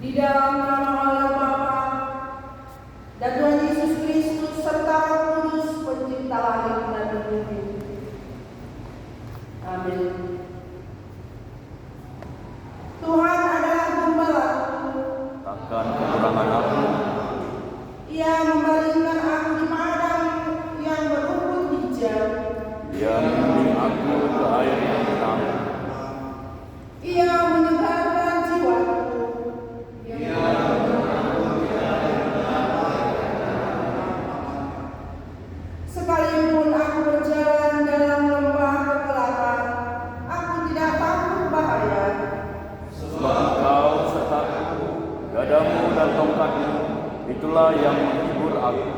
Di dalam nama Allah Bapa dan Tuhan Yesus Kristus serta Roh Kudus pencipta langit dan bumi. Amin. Tuhan adalah gembalaku, takkan kekurangan aku. Ia membaringkan aku di padang yang berumput hijau. Ia membimbing aku ke air yang tenang. Ia menyegarkan jiwaku. Sekalipun aku berjalan dalam lembah kegelapan, aku tidak takut bahaya. Sebab Engkau sertaku, gadamu dan tongkatmu, itulah yang menghibur aku.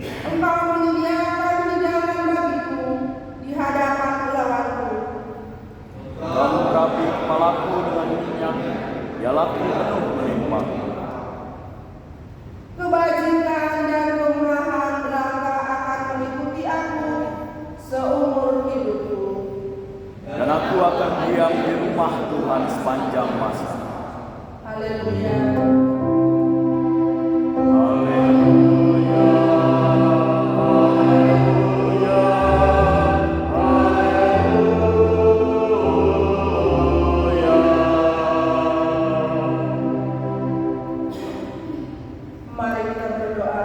Engkau menyediakan hidangan bagiku di hadapan lawanku. Engkau merapi kepalaku dengan minyak, dialaku penuh melimpah. Kebajikan dan kemurahan belaka akan mengikuti aku seumur hidupku. Dan aku akan diam di rumah Tuhan sepanjang masa. Haleluya. Haleluya. Haleluya. Haleluya. Mari kita berdoa.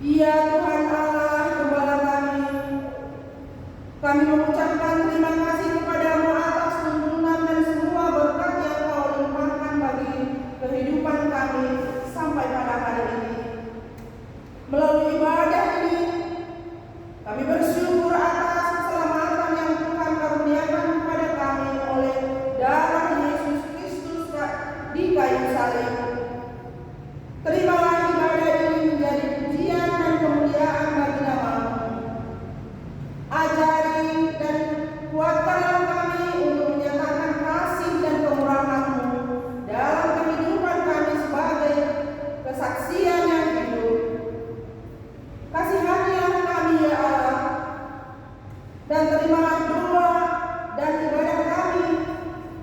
Ya Tuhan Allah, Gembala kami mengucapkan terima kasih kepadamu atas tuntunan dan semua berkat yang Kau limpahkan bagi kehidupan kami sampai pada hari ini. Melalui ibadah ini, kami bersyukur atas keselamatan yang Tuhan karuniakan kepada kami oleh darah Yesus Kristus di kayu salib. Terimalah ibadah ini menjadi pujian dan kemuliaan bagi nama-Mu. Ajari dan kuatkanlah kami untuk menyatakan kasih dan kemurahan-Mu dalam kehidupan kami sebagai kesaksian yang hidup. Kasihanilah kami ya Allah, dan terimalah doa dan ibadah kami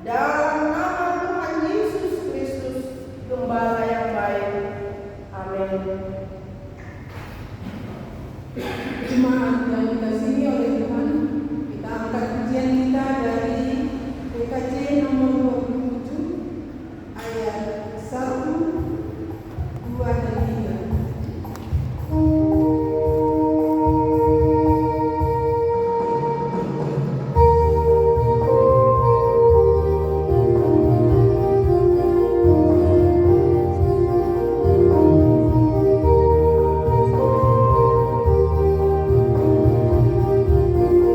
dalam nama Tuhan Yesus Kristus, Gembala yang baik. Amin. Jemaat yang dikasihi oleh Tuhan, kita angkat pujian kita dari PKJ nomor 27 ayat 1, 2 dan 3. Thank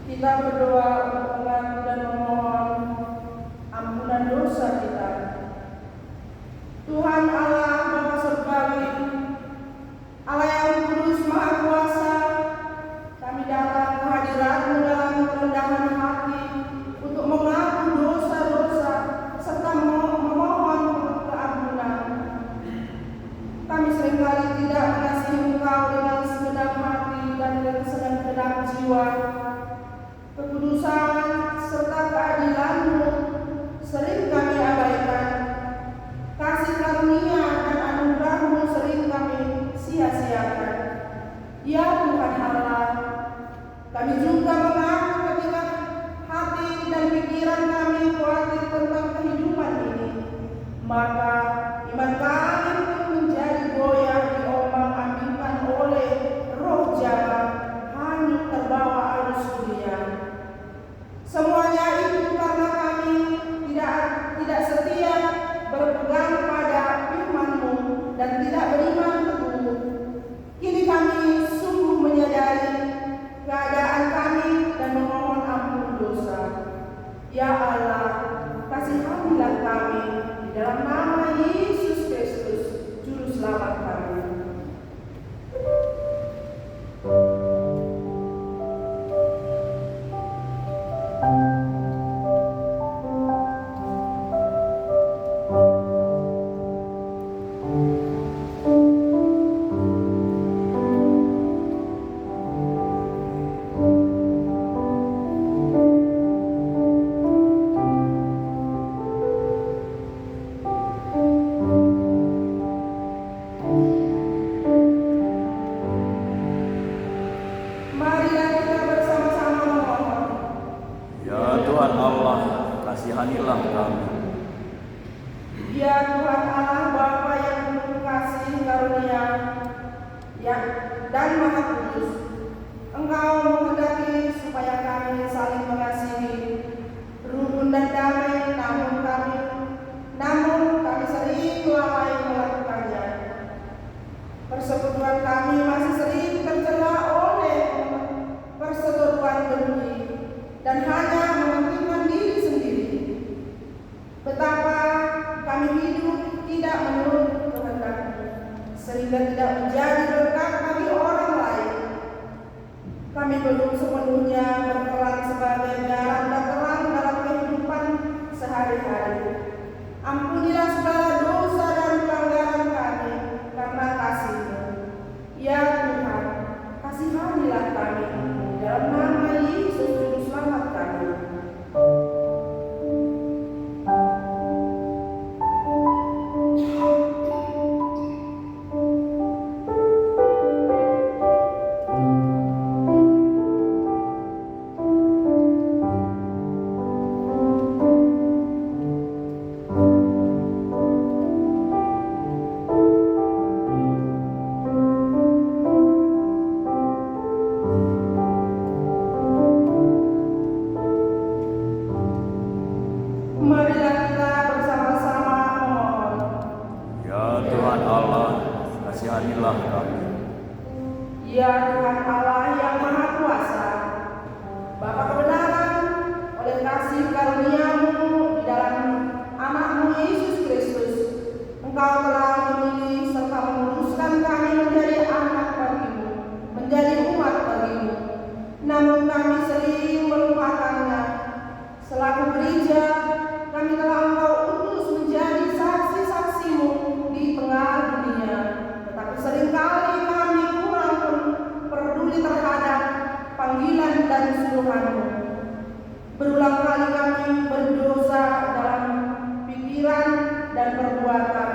Kita berdoa untuk mengaku dan memohon ampunan dosa kita. Tuhan Allah Bapa Surgawi, Allah yang kudus Maha Kuasa, kami datang ke hadirat-Mu dalam kerendahan hati untuk mengaku dosa-dosa serta memohon keampunan. Kami seringkali tidak mengasihi Engkau dengan segenap hati dan dengan segenap jiwa. Kekudusan serta keadilan-Mu sering kami abaikan. Kasih karunia dan anugerah-Mu sering kami sia-siakan. Ya Tuhan Allah, kami juga mengaku ketika hati dan pikiran kami khawatir tentang kehidupan ini, maka iman kami pun menjadi goyah diombang-ambingkan oleh roh jahat, hanyut terbawa arus dunia. Semuanya itu karena kami tidak setia berpegang pada firman-Mu dan tidak beriman teguh. Kini kami sungguh menyadari keadaan kami dan memohon ampun dosa. Ya Allah, kasihanilah kami di dalam nama Yesus Kristus, Juru Selamat kami. Marilah kita bersama-sama memohon. Ya Tuhan Allah, kasihanilah kami. Ya Tuhan Allah Bapa yang penuh kasih karunia ya, dan Maha Kudus, Engkau menghendaki supaya kami saling mengasihi, rukun dan damai, namun kami sering lalai melakukannya. Persekutuan kami masih sering tercela oleh perseteruan dengki dan hanya mementingkan diri sendiri. Betapa kami hidup tidak menurut kehendak-Mu, sehingga tidak menjadi berkat bagi orang lain. Kami belum sepenuhnya berperan sebagai garda terang dalam kehidupan sehari-hari. Ampunilah segala dosa dan pelanggaran kami karena kasih-Mu. Ya Tuhan, kasihanilah kami dalam nama Yesus Juru Selamat kami. Marilah kita bersama-sama memohon. Ya Tuhan Allah, kasihanilah kami. Ya Tuhan Allah yang Maha Kuasa, Bapa kebenaran, oleh kasih karunia-Mu di dalam anak-Mu Yesus Kristus, Engkau telah memilih serta menguduskan kami menjadi anak bagi-Mu, menjadi umat bagi-Mu. Namun kami sering melupakannya. Selaku gereja, kami telah Engkau utus menjadi saksi-saksi-Mu di tengah dunia. Tetapi seringkali kami kurang peduli terhadap panggilan dan suruhan-Mu. Berulang kali kami berdosa dalam pikiran dan perbuatan.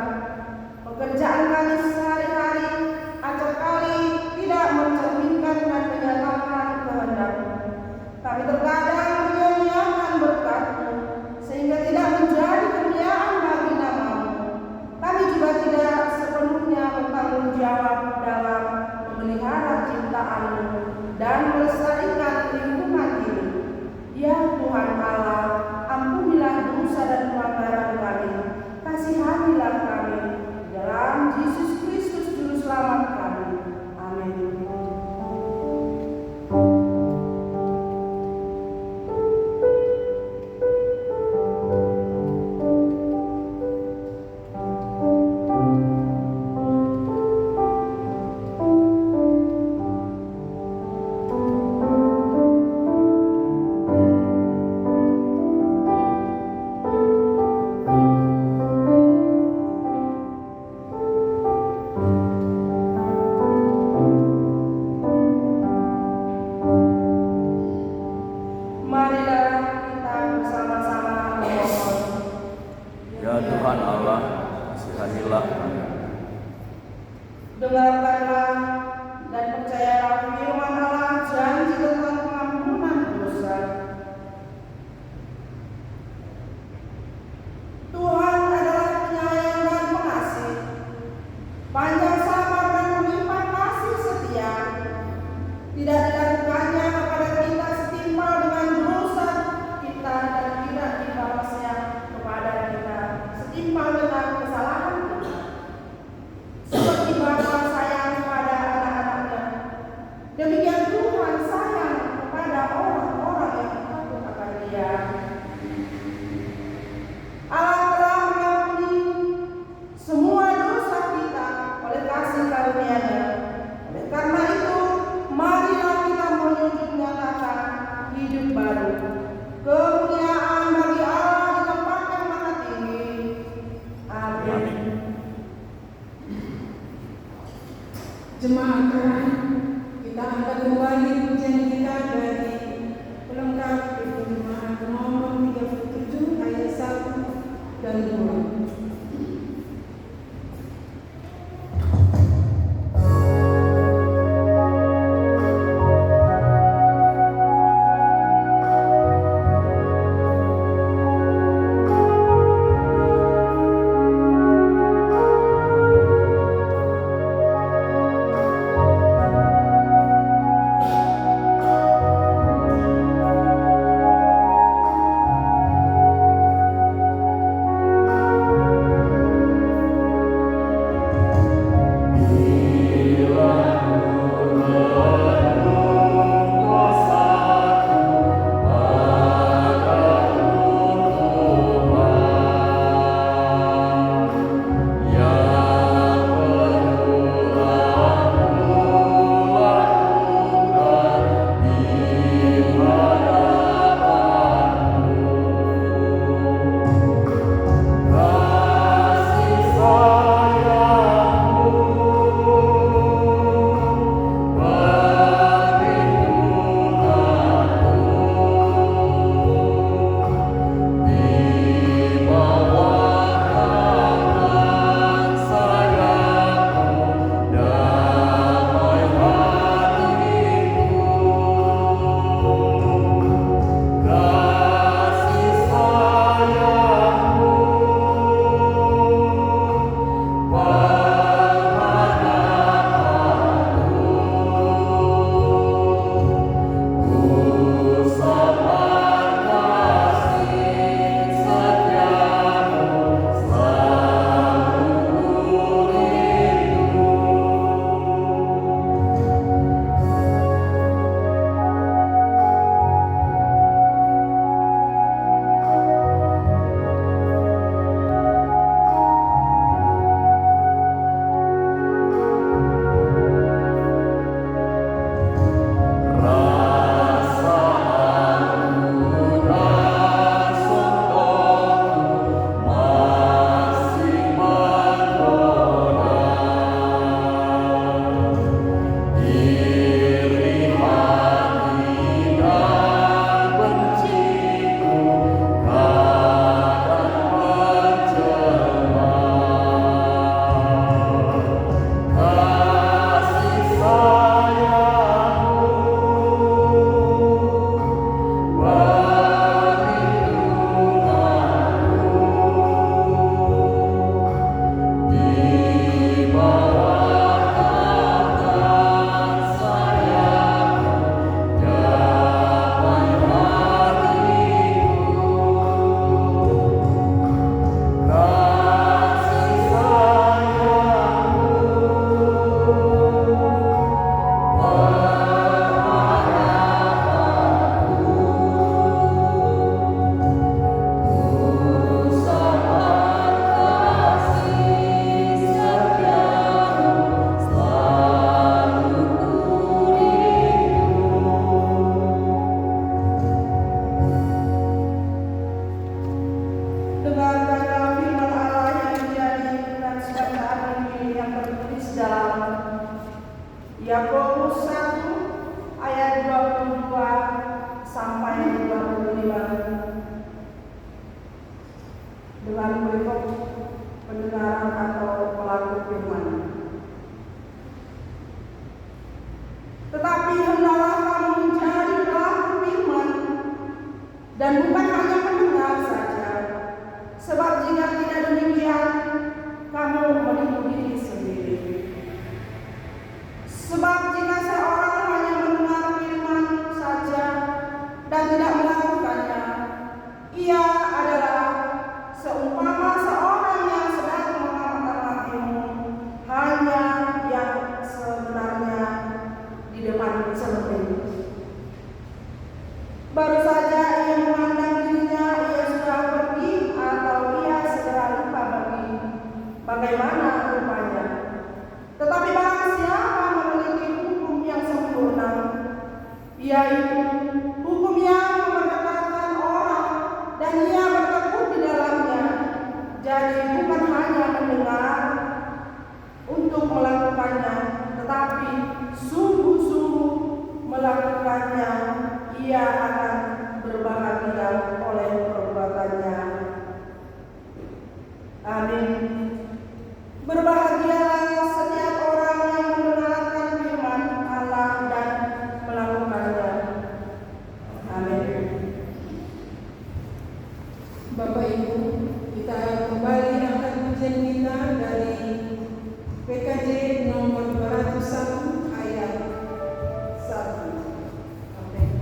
Pekerjaan kami sehari-hari acap kali tidak mencerminkan dan menyatakan kehendak-Mu. Kami terkadang menyia-nyiakan berkat-Mu sehingga tidak menjadi kemuliaan bagi nama-Mu. Kami juga tidak sepenuhnya bertanggung jawab dalam memelihara ciptaan-Mu dan melestarikan lingkungan hidup. Ya Tuhan Allah, ampuni Berkatilah kami. Dengarkanlah dan percayalah firman Allah janji tentang pengampunan dosa. Tuhan adalah penyayang dan pengasih, panjang sabar dan melimpah kasih setia. Tidak dilakukannya kepada kita setimpal dengan dosa kita dan tidak dibalasnya kepada kita setimpal dengan kesalahan kita. Seperti Bapa sayang kepada anak-anaknya, demikian Tuhan sayang kepada orang-orang yang takut akan Dia. Allah telah mengampuni semua dosa kita oleh kasih karunia-Nya. Oleh karena itu, marilah kita menunjuk nyatakan hidup baru. Kemuliaan bagi Allah di tempat yang maha tinggi. Amin. Jemaat Tuhan, kita akan kembali pujian kita dari pelengkap Ibu Jemaat nomor 37 ayat 1 dan 2. Yakobus 1 ayat 22 sampai 25. Dengan berikut pendengaran kata dan bukan hanya mendengar saja. Sebab jika tidak demikian, kamu menipu diri sendiri. Sebab jika seorang hanya mendengar firman saja dan tidak melakukannya, ia adalah seumpama seorang yang sedang mengamalkan hatimu, hanya yang sebenarnya di depan cermin. Baru saja ia memandang dirinya, ia sudah pergi atau ia segera lupa bagaimana rupanya. Tetapi barang siapa memiliki hukum yang sempurna, yaitu hukum yang memerdekakan orang dan ia bertekun di dalamnya, jadi bukan hanya mendengar untuk melakukannya, tetapi sungguh-sungguh melakukannya, ia akan berbahagia oleh perbuatannya. Amin. Berbahagialah setiap orang yang mendengarkan firman Allah dan melakukannya. Amin. Bapak Ibu, kita kembali angkat pujian kita dari PKJ nomor 201 ayat 1. Amin.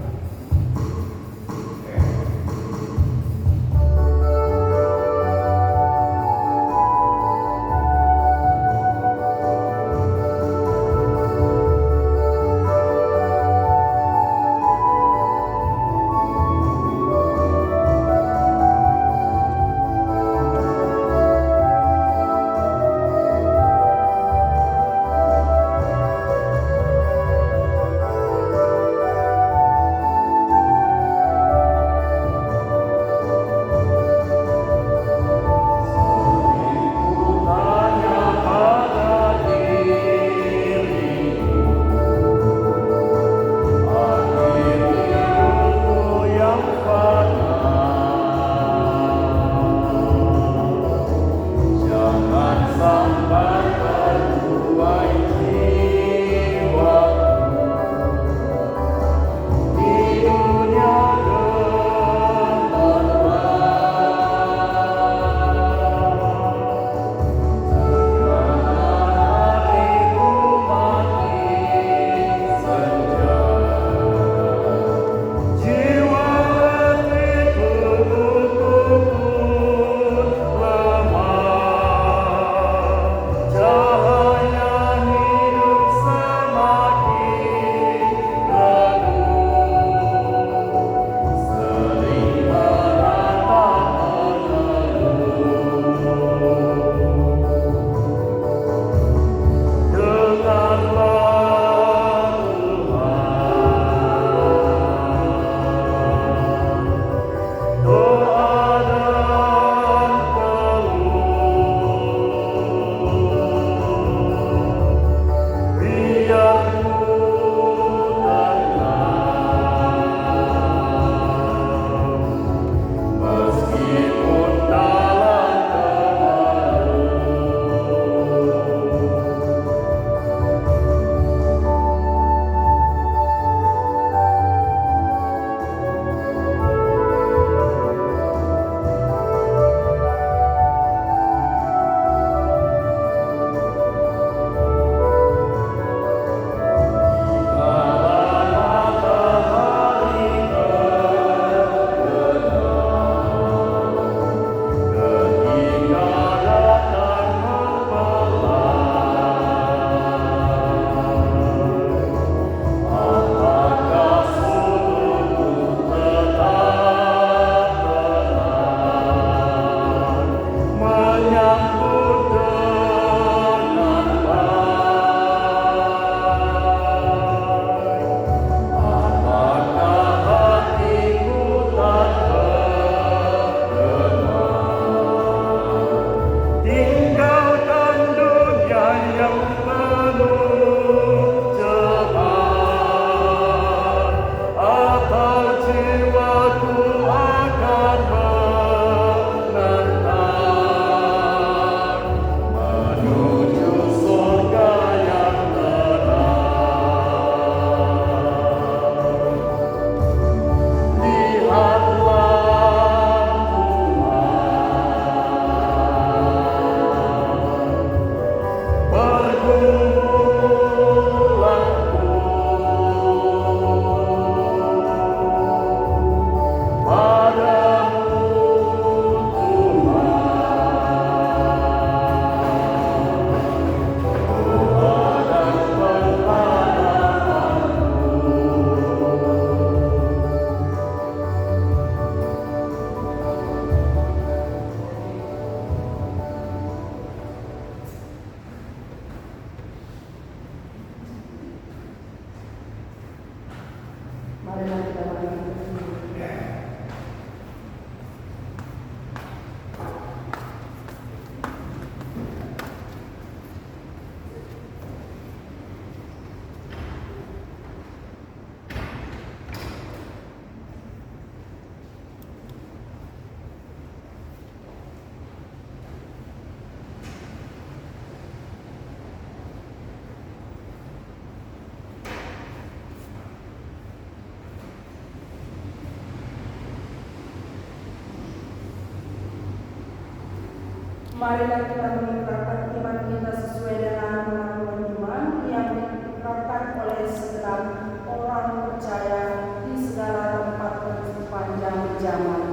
Marilah kita mengikrarkan iman kita sesuai dengan pengakuan iman yang diikrarkan oleh segenap orang percaya di segala tempat sepanjang zaman.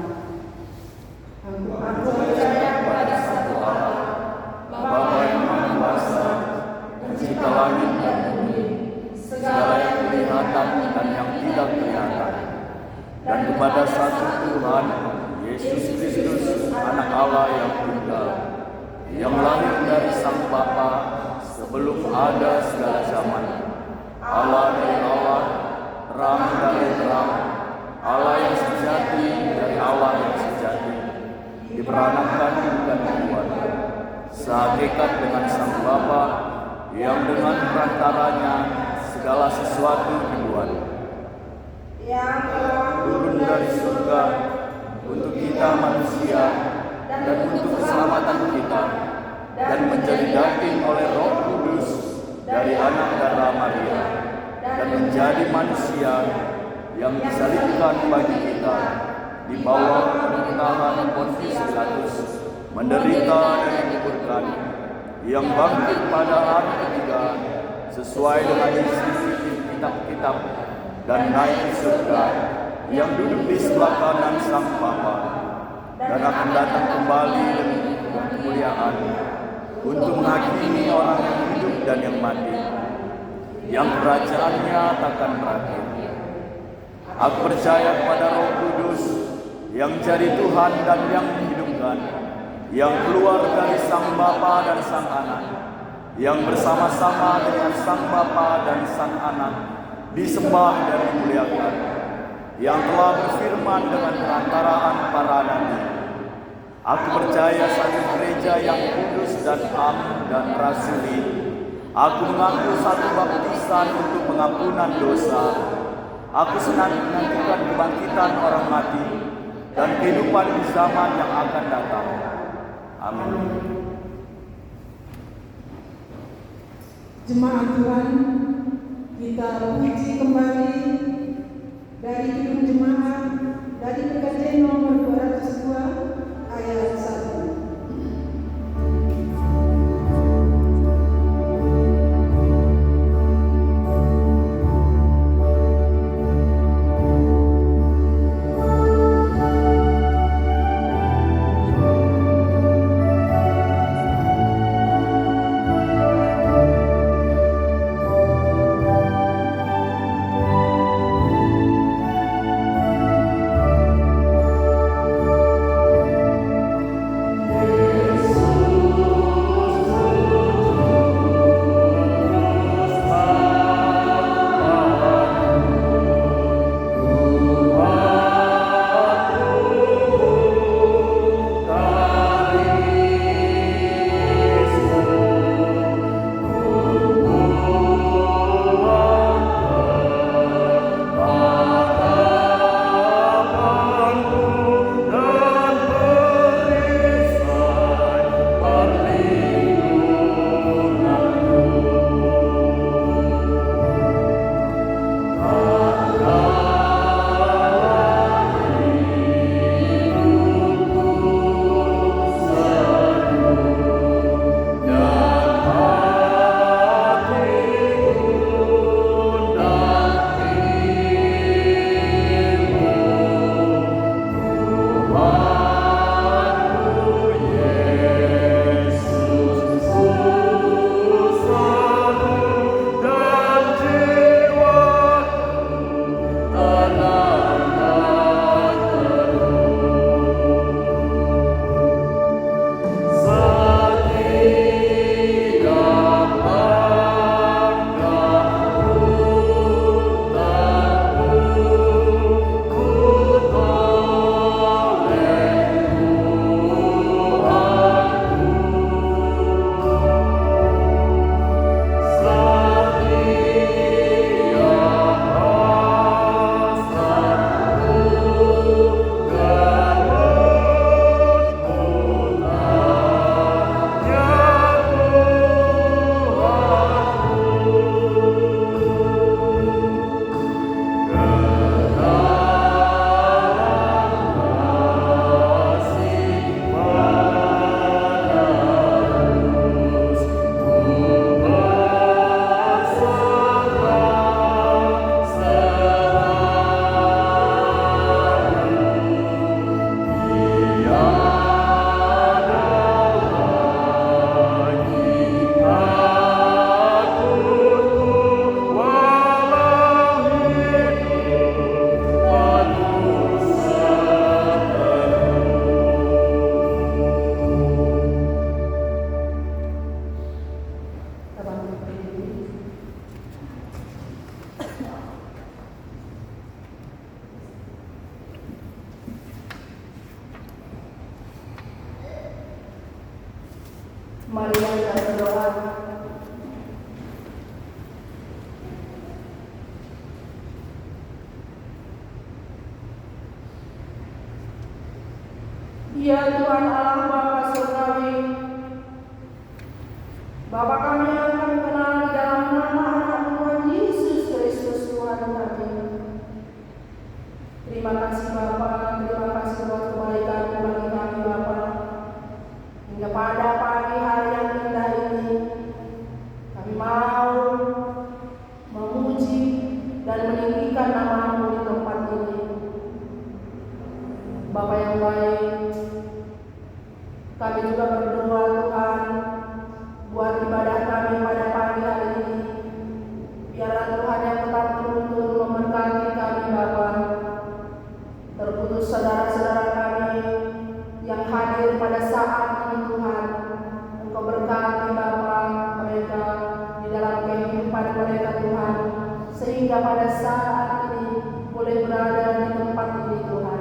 Aku percaya pada satu Allah, Bapa yang Maha Kuasa, Pencipta langit dan bumi, segala yang kelihatan dan yang tidak kelihatan, dan kepada satu Tuhan, Yesus Kristus, Anak Allah yang tunggal, yang lahir dari Sang Bapa sebelum ada segala zaman, Allah dari Allah, terang dari terang, Allah yang sejati dari Allah yang sejati, diperanakan bukan dibuat, sehakikat dengan Sang Bapa, yang dengan perantaranya segala sesuatu dibuat, yang turun dari surga untuk kita manusia dan untuk keselamatan kita, dan menjadi daging oleh Roh Kudus dari anak darah Maria, dan menjadi manusia yang disalibkan bagi kita di bawah pemerintahan Pontius Pilatus, menderita dan dikuburkan, yang bangkit pada hari ketiga sesuai dengan isi kitab-kitab, dan naik ke surga, yang duduk di sebelah kanan Sang Bapa, dan akan datang kembali dengan kemuliaan untuk menghakimi orang yang hidup dan yang mati, yang kerajaannya takkan berakhir. Aku percaya kepada Roh Kudus yang jadi Tuhan dan yang menghidupkan, yang keluar dari Sang Bapa dan Sang Anak, yang bersama-sama dengan Sang Bapa dan Sang Anak disembah dan dimuliakan, yang telah berfirman dengan perantaraan para nabi. Aku percaya satu gereja yang kudus dan am dan rasuli. Aku mengaku satu baptisan untuk pengampunan dosa. Aku menantikan kebangkitan orang mati dan kehidupan di zaman yang akan datang. Amin. Jemaat Tuhan, kita puji kembali dari Kidung Jemaat dari PKJ nomor 202 ayat 1. Mari kita berdoa. Ya Tuhan Allah Bapa Surgawi, Bapa kami yang kami kenal di dalam nama anak Tuhan Yesus Kristus Tuhan kami. Terima kasih Bapa, terima kasih buat kebaikan bagi kami Bapa. Hingga pada pagi hari yang indah ini, kami mau memuji dan meninggikan nama-Mu di tempat ini. Bapa yang baik, kami juga berdoa Tuhan buat ibadah kami pada pagi hari ini. Biarlah Tuhan yang tetap menuntun memberkati kami Bapa. Terputus saudara-saudara kami yang hadir pada saat ini Tuhan, Engkau berkati Bapa mereka di dalam kehidupan mereka Tuhan, sehingga pada saat ini boleh berada di tempat ini Tuhan.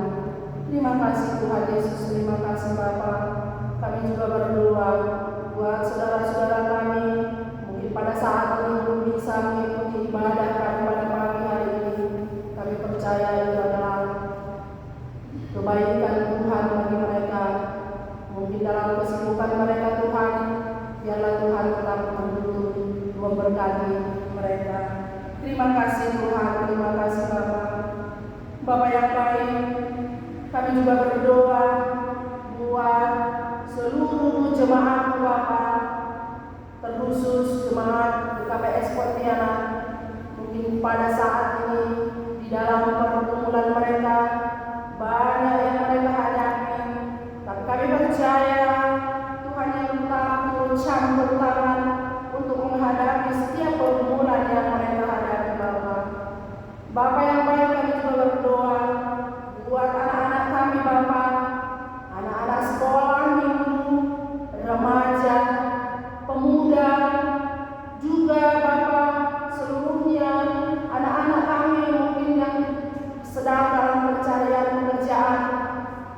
Terima kasih Tuhan Yesus, terima kasih Bapa. Kami juga berdoa buat saudara-saudara kami mungkin pada saat ini belum bisa mengikuti ibadah kami pada pagi hari ini. Kami percaya itu adalah kebaikan Tuhan bagi mereka. Mungkin dalam kesibukan mereka Tuhan, biarlah Tuhan tetap menuntun, memberkati mereka. Terima kasih Tuhan, terima kasih Bapa. Bapa yang baik, kami juga berdoa buat seluruh jemaat Bapa, terkhusus jemaat di KPS Pontianak. Mungkin pada saat ini di dalam pergumulan mereka banyak yang mereka hadapi, tapi kami percaya Tuhan yang tetap turut campur tangan untuk menghadapi setiap pergumulan yang mereka hadapi Bapa. Bapa yang baik, kami juga berdoa buat anak-anak kami Bapa, anak-anak sekolah minggu, remaja, pemuda, juga Bapa seluruhnya anak-anak kami mungkin yang sedang dalam pencarian pekerjaan.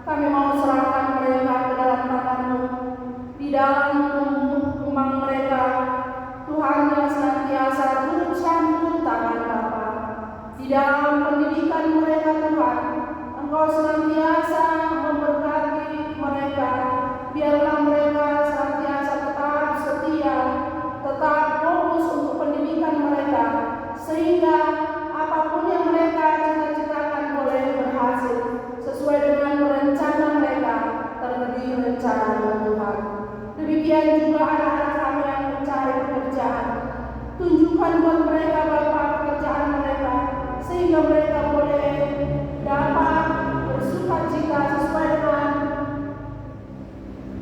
Kami mau serahkan mereka ke dalam tangan-Mu, di dalam tumbuh kembang mereka Tuhan yang senantiasa turut campur tangan Bapa. Di dalam pendidikan mereka Tuhan, Engkau senantiasa memberkati mereka. Biarlah mereka senantiasa tetap setia, tetap fokus untuk pendidikan mereka, sehingga apapun yang mereka cita-citakan boleh berhasil sesuai dengan rencana mereka, terlebih rencana Tuhan. Demikian juga anak-anak kami yang mencari pekerjaan, tunjukkan buat mereka Bapa pekerjaan mereka, sehingga mereka boleh dapat bersukacita sesuai dengan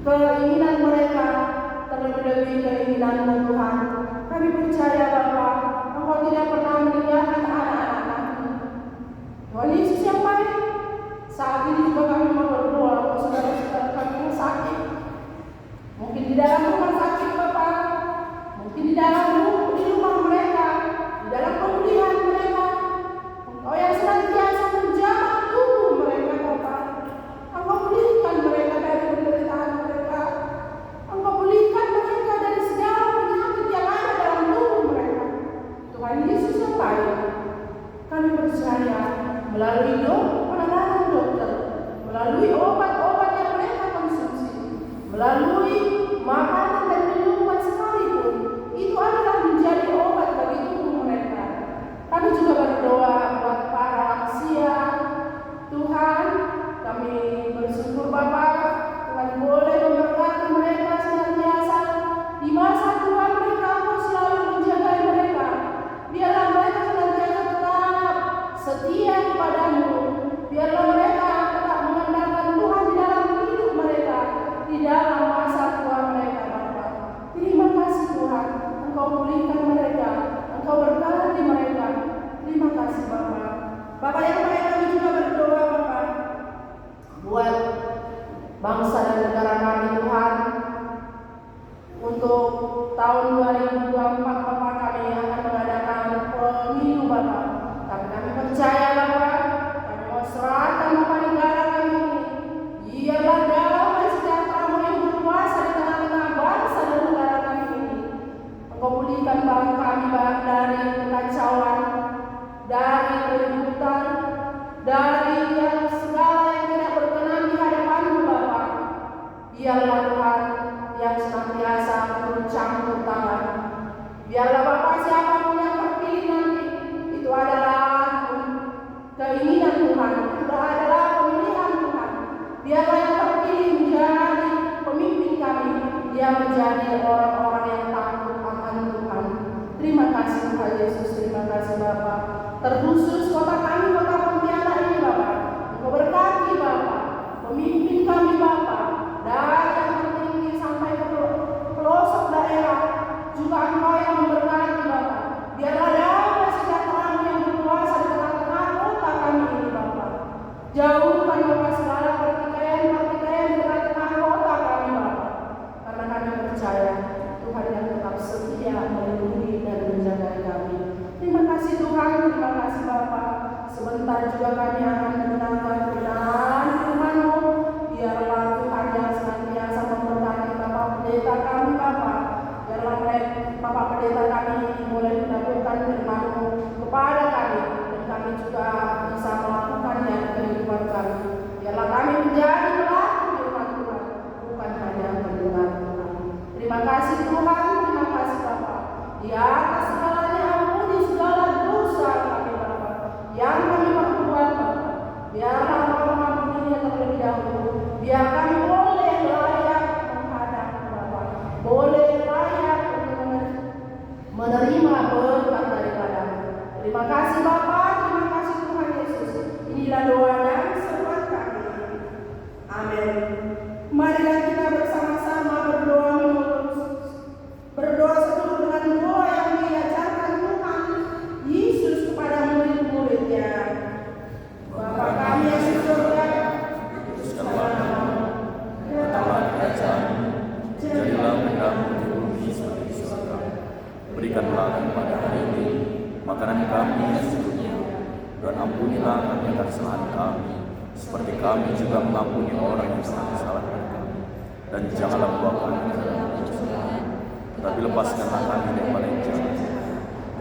keinginan mereka, terlebih-lebih keinginan-Mu Tuhan. Kami percaya Bapa, Engkau tidak pernah meninggalkan anak-anak kami. Tuhan Yesus yang baik, saat ini juga kami mau berdoa untuk saudara-saudara kami yang sakit. Mungkin di dalam rumah sakit Bapa, mungkin di rumah mereka, di dalam pemulihan mereka. Engkau yang senantiasa menjamah tubuh mereka Bapa. Engkau pulihkan mereka dari penderitaan mereka. Engkau pulihkan mereka dari segala penyakit yang ada dalam tubuh mereka. Tuhan Yesus yang baik, kami percaya melalui penanganan dokter, melalui obat-obat yang mereka konsumsi, melalui makanan dan minuman sekalipun, itu adalah menjadi obat bagi tubuh mereka. Kami juga berdoa buat para lansia. Tuhan, kami bersyukur Bapa, Tuhan boleh memberkati mereka senantiasa di masa tua mereka. Engkau selalu menjaga mereka. Biarlah mereka senantiasa tetap setia kepada-Mu. Biarlah mereka tetap mengandalkan Tuhan di dalam hidup mereka, di dalam masa tua mereka Bapa. Terima kasih Tuhan, Engkau pulihkan mereka, Engkau berkati mereka. Terima kasih Bapa. Bapa yang baik, kami juga berdoa Bapa buat bangsa dan negara kami Tuhan. Untuk tahun 2024 Bapa, kami akan mengadakan pemilu Bapa. Tapi kami percaya Bapa, kami mau serahkan Bapa negara kami ini. Biarlah damai sejahtera-Mu yang berkuasa di tengah-tengah bangsa dan Tuhan, sudah adalah pemilihan Tuhan. Biarlah yang terpilih menjadi pemimpin kami, dia menjadi orang-orang yang takut akan Tuhan. Terima kasih Tuhan Yesus, terima kasih Bapa. Terkhusus kota kami, kota Pontianak ini Bapa, Engkau berkati Bapa, pemimpin kami Bapa, dari yang tertinggi sampai ke pelosok daerah, juga Engkau yang memberkati Bapa. Biarlah damai sejahtera-Mu yang berkuasa di tengah-tengah kota kami ini Bapa. Jauhkan Bapa segala pertikaian di tengah-tengah kota kami Bapa, karena kami percaya Tuhan yang tetap setia melindungi dan menjaga kami. Terima kasih Tuhan, terima kasih Bapa. Sebentar juga kami akan mendengarkan kebenaran firman-Mu. Biarlah Tuhan yang senantiasa memberkati Bapak Pendeta kami Bapa. Biarlah Bapak Pendeta kami boleh mendapatkan firman-Mu kepada kami, dan kami juga bisa melakukannya di kehidupan kami. Biarlah kami menjadi pelaku firman Tuhan, bukan hanya pendengar Tuhan. Terima kasih Tuhan, terima kasih Bapa. Di atas segalanya ampuni segala dosa kami Bapa yang kami perbuat Bapa. Biarlah Engkau mengampuninya terlebih dahulu. Biar kami boleh layak menghadap Bapa, boleh layak menerima berkat daripada-Mu. Terima kasih Bapa, terima kasih Tuhan Yesus. Inilah doa dan seruan kami. Amin. Marilah kita bersama-sama berdoa seturut dengan doa yang diajarkan Tuhan Yesus kepada murid-muridnya. Bapa kami yang di surga, Kuduskanlah namamu, datanglah kerajaan-Mu, jadilah kehendak-Mu di bumi seperti di surga. Berikanlah kepada hari ini makanan kami yang secukupnya, dan ampunilah kami akan kesalahan kami, seperti kami juga mengampuni orang yang telah disalahkan kami. Dan janganlah membawa kami ke dalam pencobaan, tetapi lepaskanlah kami daripada yang jahat.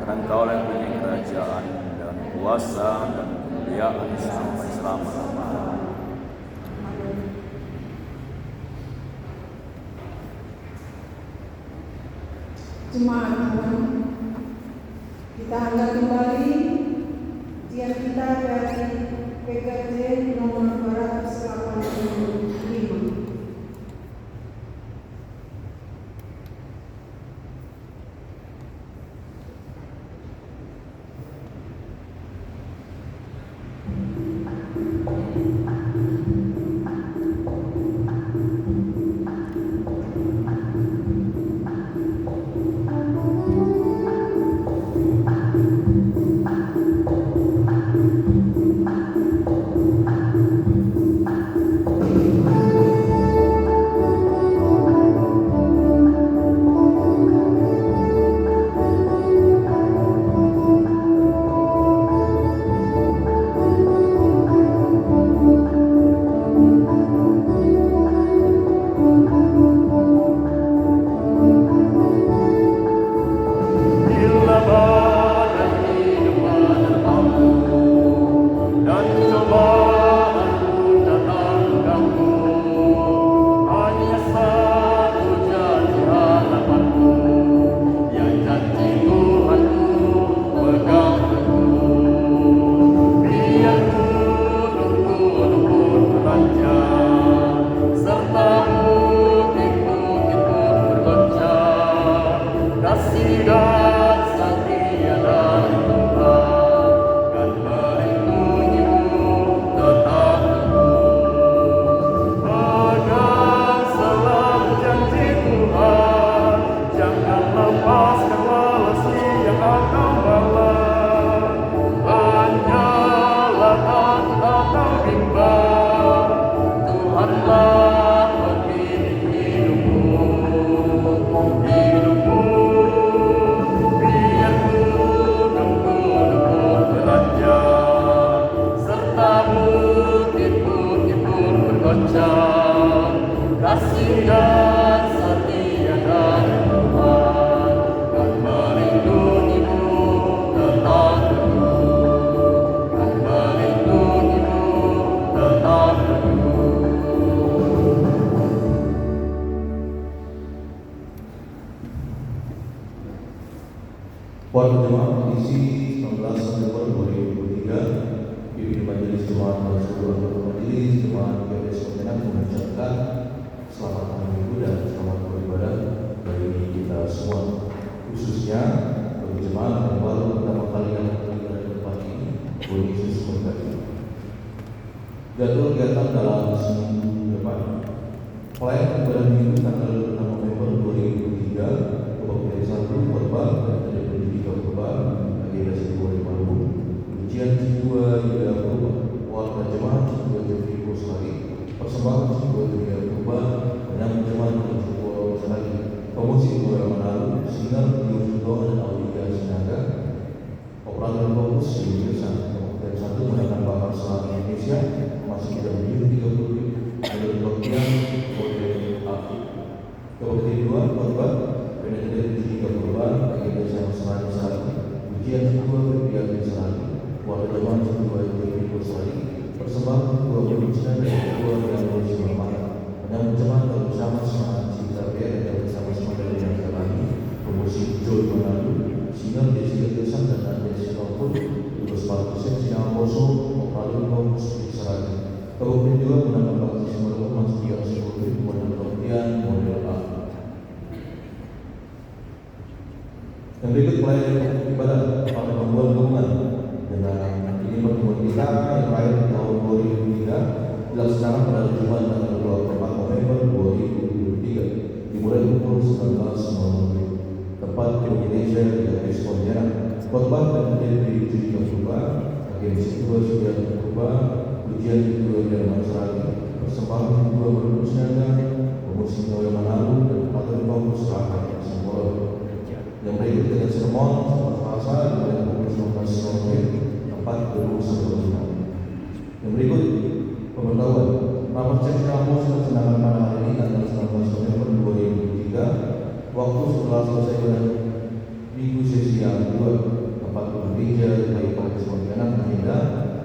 Karena Engkau yang punya kerajaan dan kuasa dan kemuliaan sampai selama-lamanya. Jemaat Tuhan, kita angkat kembali ujian kita dari PKJ nomor 285. Puan Jemaat Kondisi 19 September 2023, Pimpin Majelis seluruh anggota majelis jemaat GPS Pontianak mengucapkan selamat hari Minggu dan selamat beribadah bagi kita semua, khususnya bagi jemaat yang baru pertama kali yang beribadah di tempat ini. Tuhan Yesus memberkati. Jadwal kegiatan dalam seminggu depan: pelayanan ibadah minggu tanggal 6 November 2023, kebaktian 1 khotbah dan pendidikan khotbah agenda 1050, ujian C2 Yuda Khotbah, warga jemaat C2 Jepri Australia, persembahan C2 Yuda Khotbah, penyambut jemaat C2 Australia, promosi Dua Manado, sinar video Judo dan Aulia Sinaga, operator fokus Indonesia, kebaktian 1 menaikkan bakar selat Indonesia masih jam 7.30 menurut bagian model aktif. Kebaktian 2 khotbah pendidikan 3 korban agenda sama sehari, ujian kedua berpihak Israeli, warga jemaat kedua Jepri Australia, persembahan kedua Indonesia dan kedua yang berusia Ramadan, menyambut jemaat bersama semangat cinta pria dan bersama-sama dari yang terlani, promosi Joy Manado, sinar desi kesan dan adesi pun tugas parkusen sinar kosong operator fokus Israeli. Kebaktian 2 menambah bakti semua masih tiga seluruh model kebaktian model A. Yang berikut pelayanan ibadah pada pembuat hubungan dengan ini pertemuan kita yang terakhir di tahun 2003 dilaksanakan pada Jumat tanggal 24 November 2023 dimulai pukul 19.00. Tempat di Indonesia di GPS Pontianak. Khotbah dan pendidikan di khotbah, agenda kedua sudah khotbah, ujian kedua dari masyarakat, persembahan kedua bermusnah, promosi Dua Manado dan patut fokus rakyat semua. Yang berikut dengan sermon Selasa dimulai pukul 19.00, tempat gedung 1. Yang berikut pemberitahuan rapat cek kampus dilaksanakan pada hari ini tanggal 19 November 2023, waktu setelah selesai pada minggu sesi yang kedua, tempat gereja dari Kampus Pontianak agenda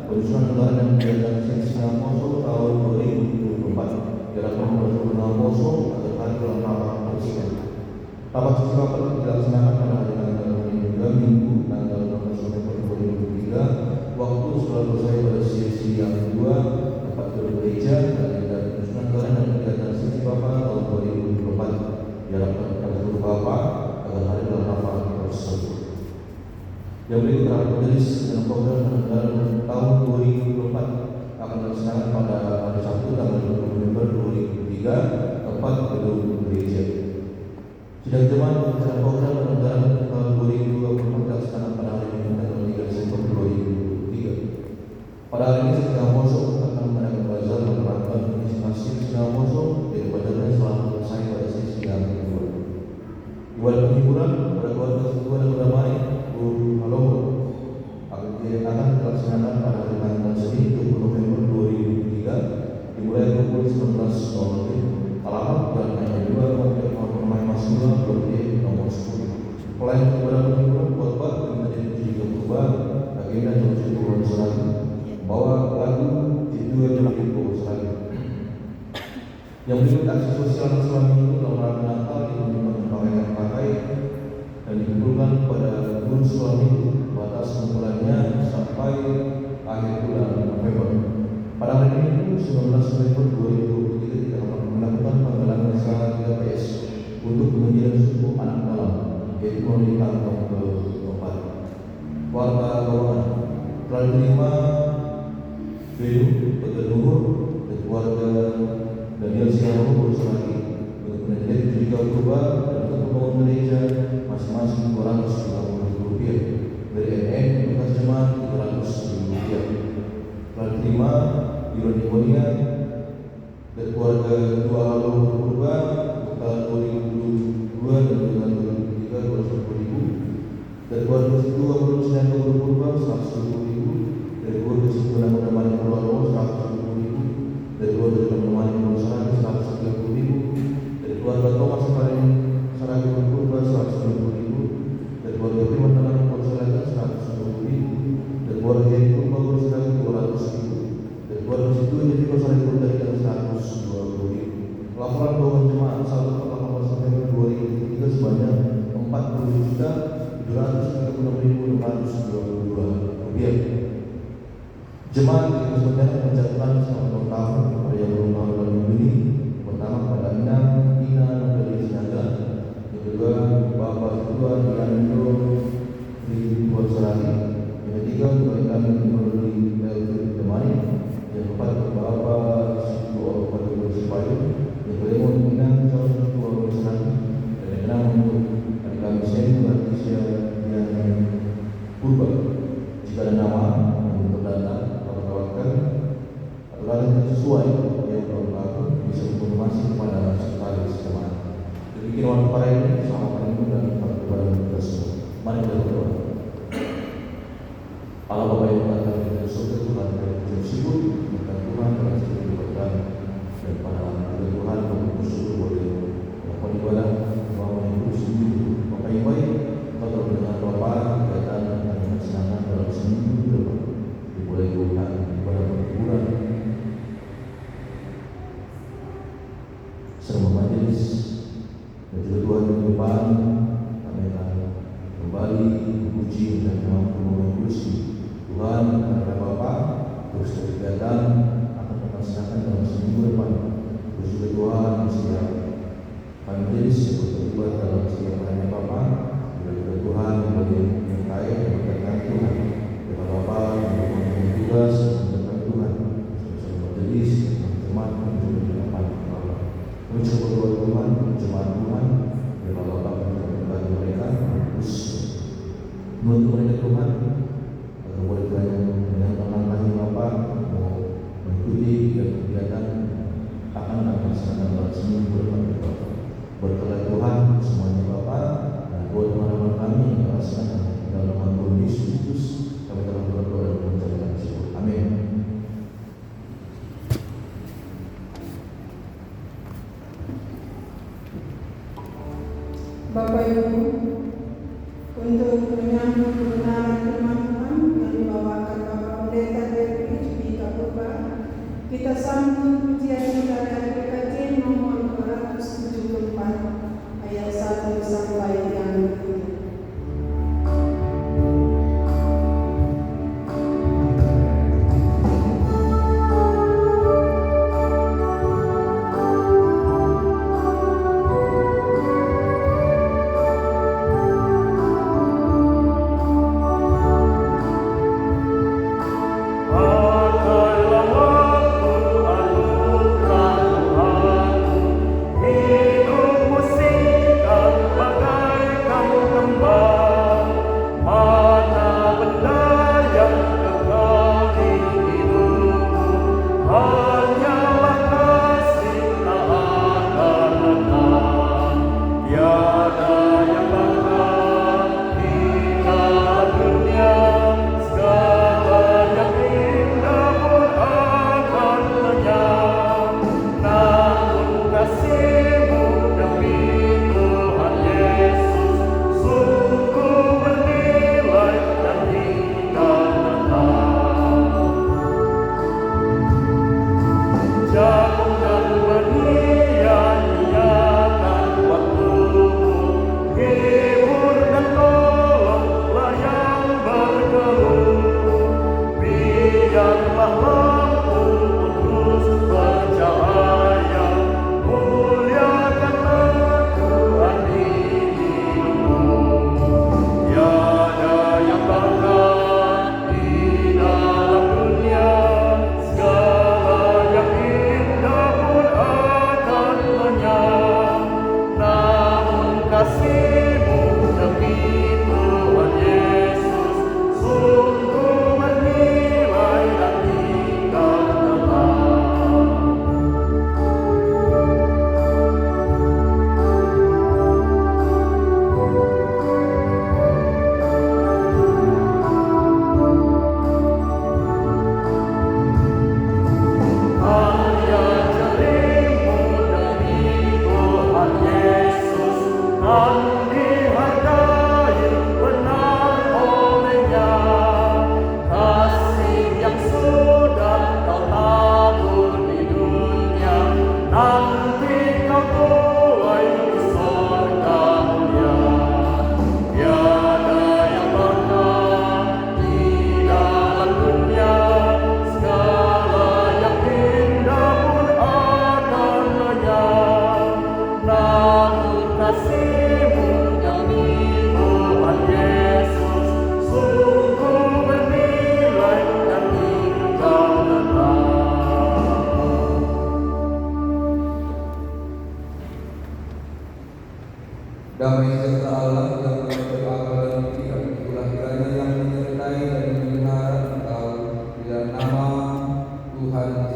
penyusunan anggaran dan kegiatan sesi kampus tahun 2024 dilakukan pada pukul 6.00 agar hari dalam rapat presiden. Rapat sesi rapat dilaksanakan pada hari tanggal 2 Minggu tanggal 16 November 2023, waktu setelah selesai pada sesi yang kedua, tempat gedung gereja agenda penyusunan anggaran dan kegiatan sesi Bapak tahun 2024 diharapkan pada seluruh Bapak agar hari dalam rapat tersebut. Yang berikut rapat majelis dengan program anggaran tahun 2024 akan dilaksanakan pada hari Sabtu tanggal 20 November 2023, tempat gedung gereja. Sidang jemaat dalam program anggaran tahun 2024 dilaksanakan pada hari Minggu tanggal 3 Desember 2023. Pada hari ini sidang kosong akan mengadakan bazar menerapkan mengisi hasil sidang kosong dari bazarnya setelah selesai pada sesi yang kedua. Ibadah penghiburan pada keluarga kedua dan berdamai Halomo akan dilaksanakan pada hari tanggal Senin 20 November 2023 dimulai pukul 19.00. Alamat dan hanya 2 Komplek Permai Masula Blok D nomor 10. Pelayanan ibadah penghiburan khotbah menjadi juga khotbah agenda Jogja Pulau Selatan bawa lagu Jitu Jogja Pulau Selatan. Yang berikut aksi sosial selama minggu dalam rangka Natal yang pakai dan dikumpulkan pada bulan sekolah minggu, batas kumpulannya sampai akhir bulan November. Pada hari Minggu 19 November 2023 kita akan melakukan penggalangan usaha 3PS untuk pengajian suku anak dalam, yaitu melalui kantong ke tempat. Warga Kawangan telah diterima Bedu, Pegeluhur, dan keluarga Daniel Siamu berusaha lagi untuk pengajian juga berubah dan untuk membangun gereja masing-masing Rp250 dari NN bekas jemaat Rp300. Telah diterima Iron Ikonia dan keluarga Dua Halo berubah tahun 2022 dan tahun 2023 Rp250 dan keluarga Dua Berusaha berubah Rp110.000 dari keluarga Sekolah Mudah Pulau Rp170.000 dari keluarga Mudah Pulau Sarang Rp130.000 dari keluarga Thomas Karim Sarang berubah Rp120.000 dari keluarga Firman Tangan Pulau Sarang Rp120.000 dari keluarga Yaitu Pulau Sarang Rp200.000 dari keluarga Situ Jadi Pulau Sarang Rp120.000. Laporan keuangan jemaat 1 November 2023 sebanyak Rp40.736.622. Jemaat di Kementerian mengucapkan selamat ulang tahun kepada yang berulang tahun dalam minggu ini. Pertama kepada Ina Nobeli Sinaga, yang kedua Bapak Ketua Diando Ridwan Sorari, yang ketiga kepada kami Nobeli Elvin Demani, yang keempat Bapak Ketua Ketua Sipayu, yang kelima Ina Calon Ketua Sorari, dan yang keenam untuk adik kami Seni Patricia yang Purba. Jika ada nama yang terdata aturan yang sesuai yang berlaku bisa berkonfirmasi kepada sekretaris jemaat. Demikian waktu para ini sama paling dan kepada kita semua. Mari kita berdoa. Allah Bapa yang mengatakan kita surga Tuhan dari jauh sibuk, bukan Tuhan dalam segala kebaikan dan pada Tuhan bersyukur boleh melakukan ibadah bahwa yang bersyukur maka yang baik kita telah mendengar Bapa kegiatan dan kesenangan dalam seminggu ke depan dimulai Tuhan ibadah perkuburan serta majelis dan juga Tuhan di depan kami akan kembali memuji dan menguji Tuhan kepada Bapa terus kegiatan akan kita serahkan dalam seminggu depan terus juga Tuhan setiap kami majelis yang berterlibat dalam setiap harinya Bapa juga Tuhan yang boleh menyertai dan memberkati Tuhan kepada Bapa yang mempunyai tugas memberkati Tuhan bersama majelis dan jemaat dan juga di depan Bapa. Kami coba berdoa Tuhan, jemaat Tuhan, biar Bapa memberkati mereka, terus menuntut mereka Tuhan, agar boleh dengan langkah-langkah Bapa mau mengikuti kegiatan akan melaksanakan dalam seminggu depan Bapa. Berkatlah Tuhan semuanya Bapa dan buat teman-teman kami yang melaksanakan dalam nama Tuhan Yesus Kristus kami telah berdoa dan mengucapkan syukur. Amin. Bapak Ibu, untuk menyambut kebenaran firman Tuhan yang dibawakan Bapak Pendeta David di Kapurba, kita sambut pujian kita dari PKJ nomor 274 ayat 1 sampai yang berikutnya.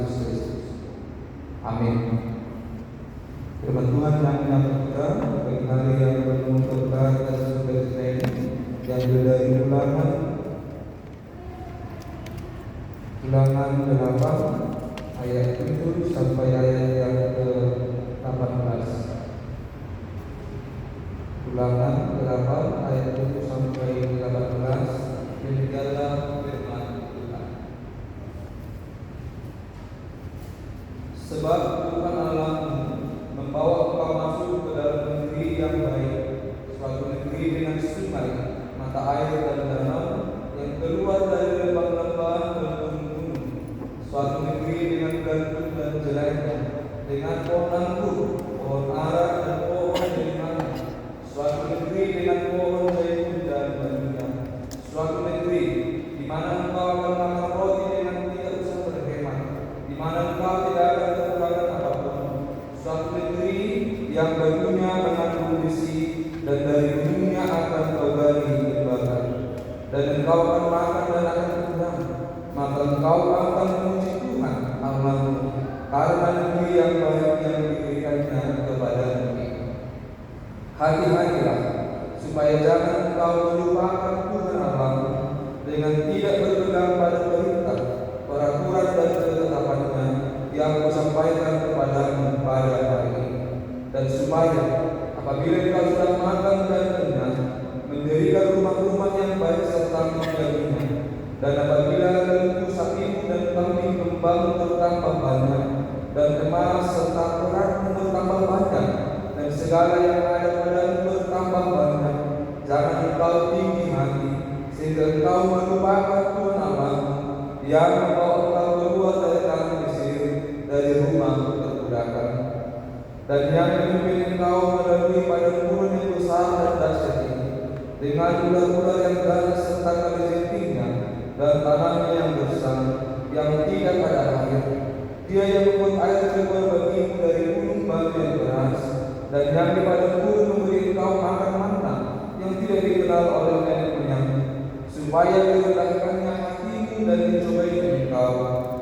Yesus Kristus. Amin. Firman Tuhan yang menyapa kita bagi hari yang penuh berkah dan sukacita ini, diambil dari Ulangan 8 ayat 7 sampai ayat yang ke-18. Ulangan 8 ayat 7 sampai 18. Demikianlah firman Tuhan. Sebab Tuhan Allahmu membawa engkau masuk ke dalam negeri yang baik, suatu negeri dengan sungai, mata air dan danau yang keluar dari lembah-lembah dan gunung-gunung, suatu negeri dengan gandum dan jelainya, dengan pohon anggur, pohon ara dan pohon delima, suatu negeri dengan pohon zaitun dan banyak, suatu negeri di mana engkau akan makan roti dengan tidak usah berhemat, di mana engkau tidak akan kekurangan apapun, suatu negeri yang bajunya mengandung besi dan dari ujungnya akan kau gali lembaga, dan engkau akan makan dan akan kenyang, maka engkau akan memuji Tuhan Allahmu karena negeri yang baik yang diberikannya kepadamu. Hati-hatilah supaya jangan engkau melupakan Tuhan Allahmu dengan tidak berpegang pada perintah, peraturan dan ketetapannya yang kusampaikan kepadamu pada hari ini, dan supaya apabila engkau sudah makan dan kenyang, mendirikan rumah-rumah yang baik serta menjaganya, dan apabila lembu sapimu dan kambing kembang bertambah banyak, dan emas serta perakmu bertambah banyak, dan segala yang ada padamu bertambah banyak, jangan engkau tinggi hati sehingga engkau melupakan Tuhan Allahmu yang membawa engkau keluar dari tanah Mesir, dari rumah perbudakan, dan yang memimpin engkau melalui padang gurun yang besar dan dahsyat ini, dengan ular-ular yang ganas serta kalizentingnya dan tanahnya yang gersang yang tidak ada air. Dia yang membuat air keluar bagimu dari gunung batu yang keras, dan yang di padang gurun memberi engkau makan manna yang tidak dikenal oleh nenek moyangmu, supaya direndahkannya hatimu dan dicobai engkau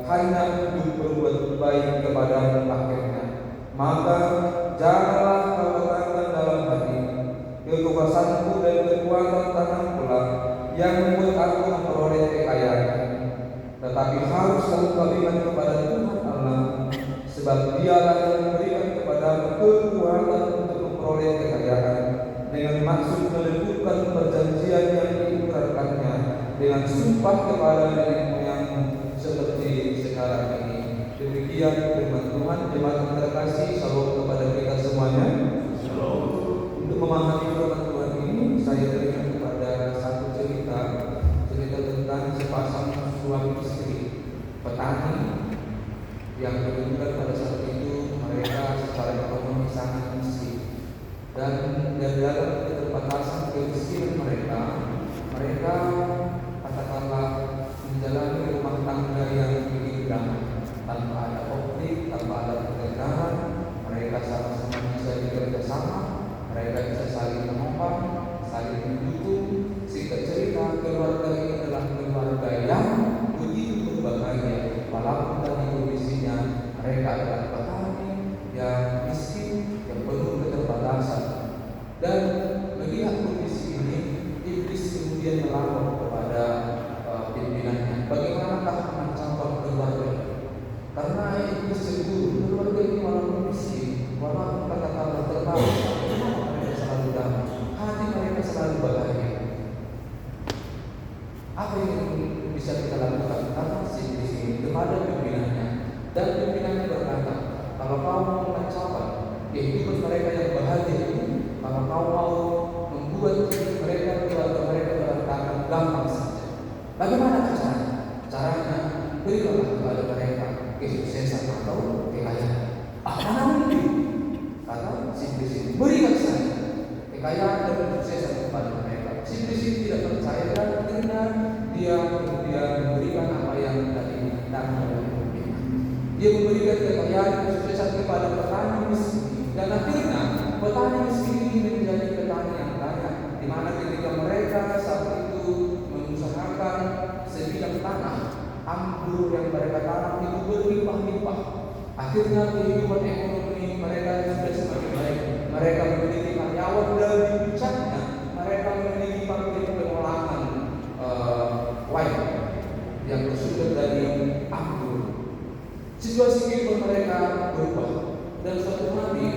hanya untuk berbuat baik kepadamu akhirnya. Maka janganlah kau katakan dalam hati, kekuasaanku dan kekuatan tangan pula yang membuat aku memperoleh kekayaan. Tetapi harus kau ingat kepada Tuhan Allah, sebab Dialah yang memberikan kepadamu kekuatan untuk memperoleh kekayaan, dengan maksud menentukan perjanjian yang diikrarkannya dengan sumpah kepada nenek moyangmu seperti sekarang ini. Demikian firman Tuhan. Jemaat yang terkasih, salam kepada kita semuanya. Untuk memahami firman Tuhan ini, saya teringat kepada satu cerita tentang sepasang suami istri petani yang kebetulan pada saat itu mereka secara ekonomi sangat miskin, dan dari dalam keterbatasan kemiskinan mereka katakanlah menjalani rumah tangga yang begitu damai, tanpa ada konflik, tanpa ada pertengkaran. Mereka sama-sama bisa bekerja sama, mereka bisa saling menopang, saling mendukung, sehingga cerita keluarga ini adalah keluarga yang begitu berbahagia. Walaupun tadi kondisinya mereka adalah petani yang miskin, yang penuh keterbatasan, dan melihat kondisi ini, iblis kemudian melapor kepada pimpinannya, bagaimanakah mencapai keluarga ini? Karena iblis cemburu, keluarga ini walaupun miskin, walaupun kata-kata terbatas, kenapa mereka selalu damai, hati mereka selalu bahagia. Apa yang bisa kita lakukan? Kata si iblis ini kepada pimpinannya, dan pimpinannya berkata, kalau kau mau mencapai kehidupan mereka yang bahagia ini, kalau kau mau membuat mereka, keluarga mereka berantakan, gampang saja. Bagaimana caranya? Caranya berikanlah kepada mereka kesuksesan atau kekayaan. Mana mungkin? Kata si iblis ini, berikan saja kekayaan dan kesuksesan kepada mereka. Si iblis ini tidak percaya, dan akhirnya dia kemudian memberikan apa yang tadi diminta oleh pimpinan. Dia memberikan kekayaan dan kesuksesan kepada petani miskin, dan akhirnya petani miskin ini menjadi petani yang kaya, di mana ketika mereka saat itu mengusahakan sebidang tanah, anggur yang mereka tanam itu berlimpah-limpah. Akhirnya kehidupan ekonomi mereka sudah semakin baik. Mereka memiliki karyawan dan di puncaknya mereka memiliki pabrik pengolahan wine yang bersumber dari anggur. Situasi kehidupan mereka berubah dan suatu hari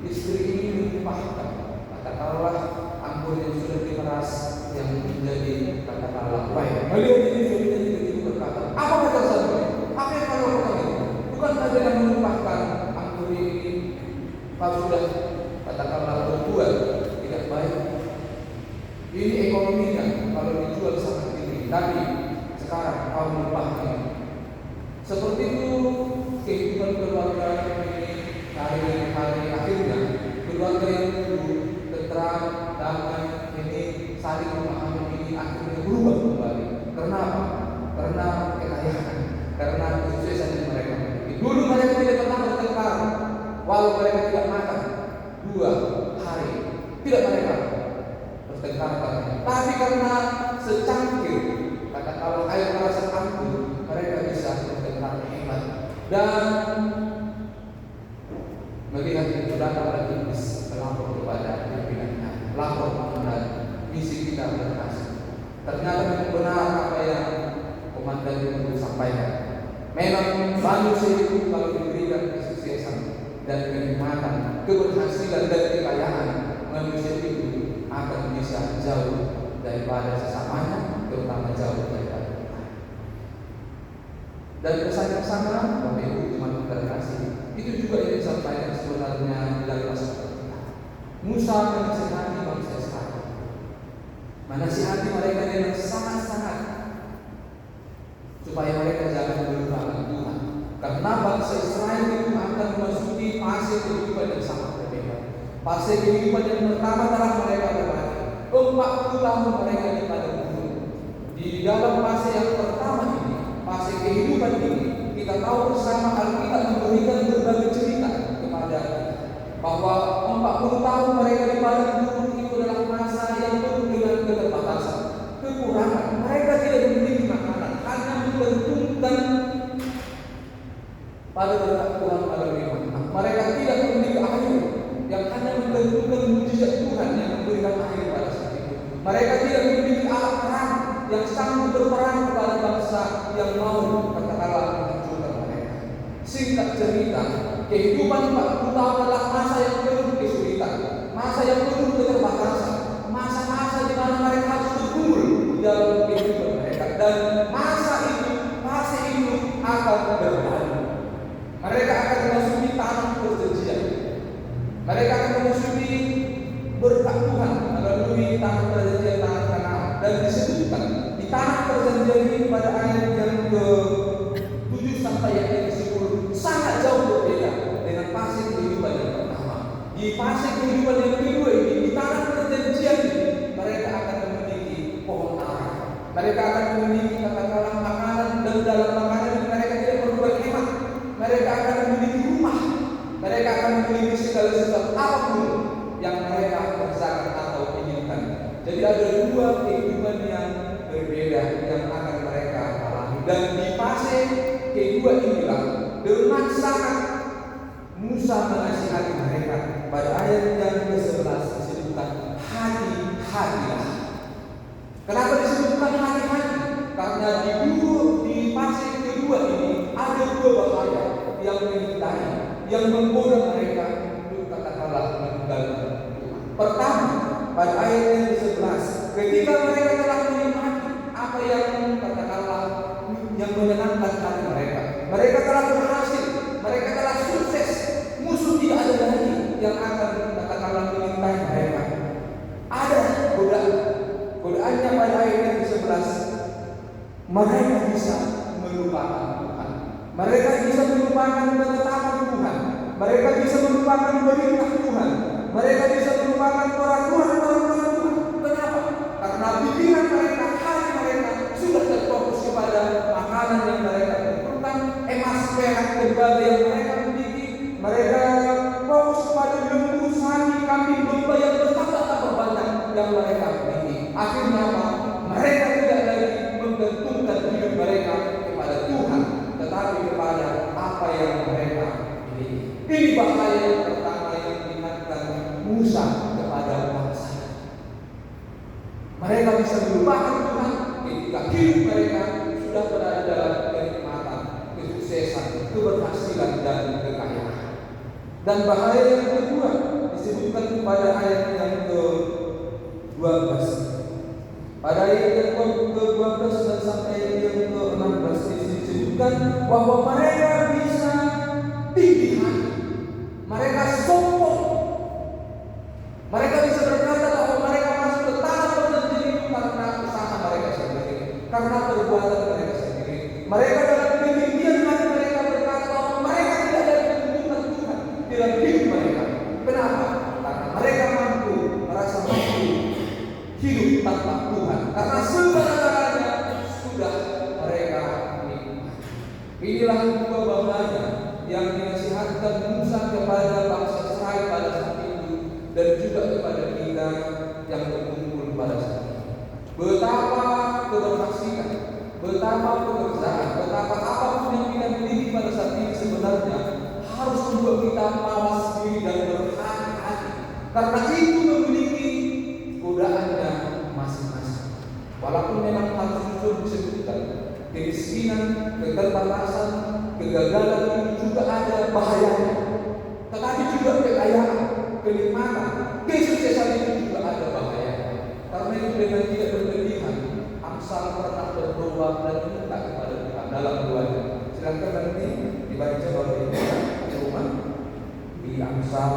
istri ini melimpahkan katakanlah anggur yang sudah diperas yang menjadi katakanlah wine. Melihat ini suaminya tiba-tiba berkata, apa kata saya? Apa yang kau lakukan ini? Bukan saja yang melimpahkan anggur ini kau sudah katakanlah berbuat tidak baik. Ini ekonominya kalau dijual sangat tinggi, tapi sekarang kau melimpahkan. Seperti itu kehidupan keluarga ini hari-hari akhirnya keluarga yang dulu tentram, damai ini saling memahami ini akhirnya berubah kembali. Kenapa? Karena kekayaan, karena kesuksesan yang mereka miliki. Dulu mereka tidak pernah bertengkar, walau mereka tidak makan 2 hari, tidak mereka bertengkar. Tapi karena secangkir katakanlah air merasa anggur, mereka bisa bertengkar hebat. Dan melihat itu datang lagi melapor kepada pimpinannya, lapor mengenai misi kita berhasil. Ternyata memang benar apa yang komandan itu sampaikan. Memang manusia itu kalau diberikan kesuksesan dan kenikmatan, keberhasilan dan kekayaan, manusia itu akan bisa jauh daripada sesamanya, terutama jauh daripada Tuhan. Dan kesan-kesan Bapak Ibu cuma terkasih. Itu juga yang disampaikan sebenarnya dalam pasal kita. Musa menasihati bangsa Israel, menasihati mereka dengan sangat-sangat supaya mereka jangan melupakan Tuhan. Karena bangsa Israel itu akan memasuki fase kehidupan yang sangat berbeda. Fase kehidupan yang pertama telah mereka berbagi. 40 tahun mereka di padang gurun. Di dalam fase yang pertama ini, fase kehidupan ini, kita tahu bersama Alkitab memberikan berbagai cerita kepada kita bahwa 40 tahun mereka di padang gurun itu adalah masa yang penuh dengan keterbatasan, kekurangan. Mereka tidak memiliki makanan, hanya menggantungkan pada berkat Tuhan melalui iman. Mereka tidak memiliki air, yang hanya menggantungkan mujizat Tuhan yang memberikan air pada saat itu. Mereka tidak memiliki alat perang yang sanggup berperang kepada bangsa yang mau katakanlah menghancurkan mereka. Singkat cerita, kehidupan 40 tahun adalah masa yang penuh kesulitan, masa yang penuh keterbatasan, masa-masa di mana mereka harus bergumul di dalam kehidupan mereka. Dan masa itu, fase itu akan berlalu. Mereka akan memasuki tanah perjanjian. Mereka akan memasuki berkat Tuhan melalui tanah perjanjian, tanah Kanaan. Dan disebutkan di tanah perjanjian ini pada ayat yang ke-7 sampai yang ke-10 sangat jauh berbeda dengan fase kehidupan yang pertama. Di fase kehidupan yang kedua ini, di tanah perjanjian ini, mereka akan memiliki pohon ara. Mereka akan memiliki katakanlah makanan, dan dalam makanan ini mereka tidak perlu berhemat. Mereka akan memiliki rumah. Mereka akan memiliki segala sesuatu apapun yang mereka kerjakan atau inginkan. Jadi ada 2 kehidupan yang berbeda yang akan mereka alami. Dan di fase kedua inilah dengan sangat Musa menasihati mereka. Pada ayat yang ke-11 disebutkan hati-hatilah. Kenapa disebutkan hati-hati? Karena di fase kedua ini ada 2 bahaya yang mengintai, yang menggoda mereka untuk katakanlah meninggalkan Tuhan. Pertama, pada ayat yang ke-11, ketika mereka telah menikmati apa yang katakanlah yang menyenangkan hati mereka, mereka telah berhasil, mereka telah sukses, musuh tidak ada lagi yang akan katakanlah mengintai mereka. Ada godaan, godaannya pada ayat yang ke-11, mereka bisa melupakan Tuhan. Mereka bisa melupakan ketetapan Tuhan. Mereka bisa melupakan perintah Tuhan. Mereka bisa melupakan peraturan-peraturan Tuhan. Kenapa? Karena pikiran mereka, hati mereka sudah terfokus kepada makanan yang mereka butuhkan, emas, perak, tembaga yang mereka miliki. Mereka fokus kepada lembu, sapi, kambing, domba yang bertambah-tambah banyak yang mereka miliki. Akhirnya apa? Mereka tidak lagi menggantungkan hidup mereka kepada tetapi kepada apa yang mereka miliki. Ini bahaya yang pertama yang diingatkan Musa kepada bangsa. Mereka bisa melupakan Tuhan ketika hidup mereka sudah berada dalam kenikmatan, kesuksesan, keberhasilan, dan kekayaan. Dan bahaya yang kedua disebutkan pada ayat yang ke-12. Pada ayat yang ke-12 dan sampai ayat yang ke-16 disebutkan bahwa mereka bisa tinggi hati, mereka sombong, mereka bisa berkata bahwa mereka masuk ke tanah perjanjian itu karena usaha mereka sendiri, karena perbuatan mereka sendiri. Mereka dalam ketinggian hati mereka berkata bahwa mereka tidak ada kebutuhan Tuhan dalam hidup mereka. Kenapa? Karena mereka merasa mampu hidup tanpa Tuhan, karena segala-galanya sudah mereka nikmati. Inilah dua bahaya yang dinasihatkan Musa kepada bangsa Israel pada saat itu dan juga kepada kita yang berkumpul pada saat ini. Betapa keberhasilan, betapa pekerjaan, betapa apapun yang kita miliki pada saat ini sebenarnya harus membuat kita mawas diri dan berhati-hati, karena itu memiliki godaannya masing-masing. Walaupun memang harus jujur disebutkan, kemiskinan, keterbatasan, kegagalan itu juga ada bahayanya. Tetapi juga kekayaan, kenikmatan, kesuksesan itu juga ada bahayanya. Karena itu dengan tidak berlebihan, Amsal pernah berdoa dan minta kepada Tuhan dalam doanya. Silakan nanti dibaca oleh rumah di Amsal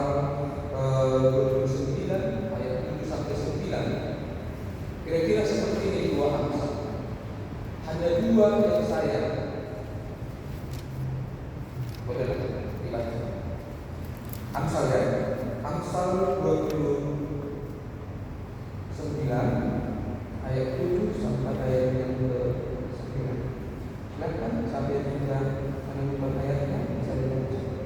29 ayat 7 sampai 9. Kira-kira seperti ini dua Amsal. Hanya dua yang saya boleh dibaca. Amsal ya, Amsal 29 ayat 7 sampai ayat yang ke-9. Silakan sampai juga menemukan ayatnya bisa dibaca.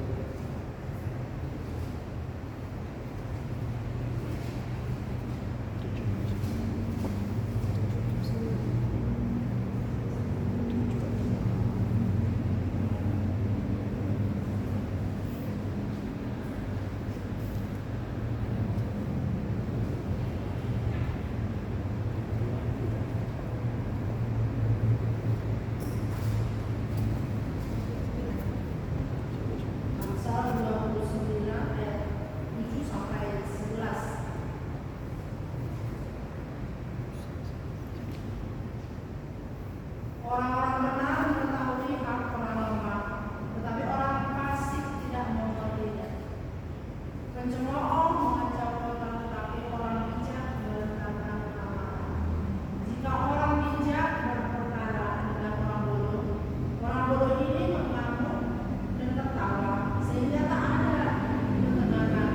Orang-orang benar mengetahui hak orang lemah, tetapi orang fasik tidak mengertinya. Pencemooh mengacaukan, tetapi orang bijak meletakkan keamanan. Jika orang bijak berperkara dengan orang bodoh ini mengamuk dan tertawa, sehingga tak ada ketegangan.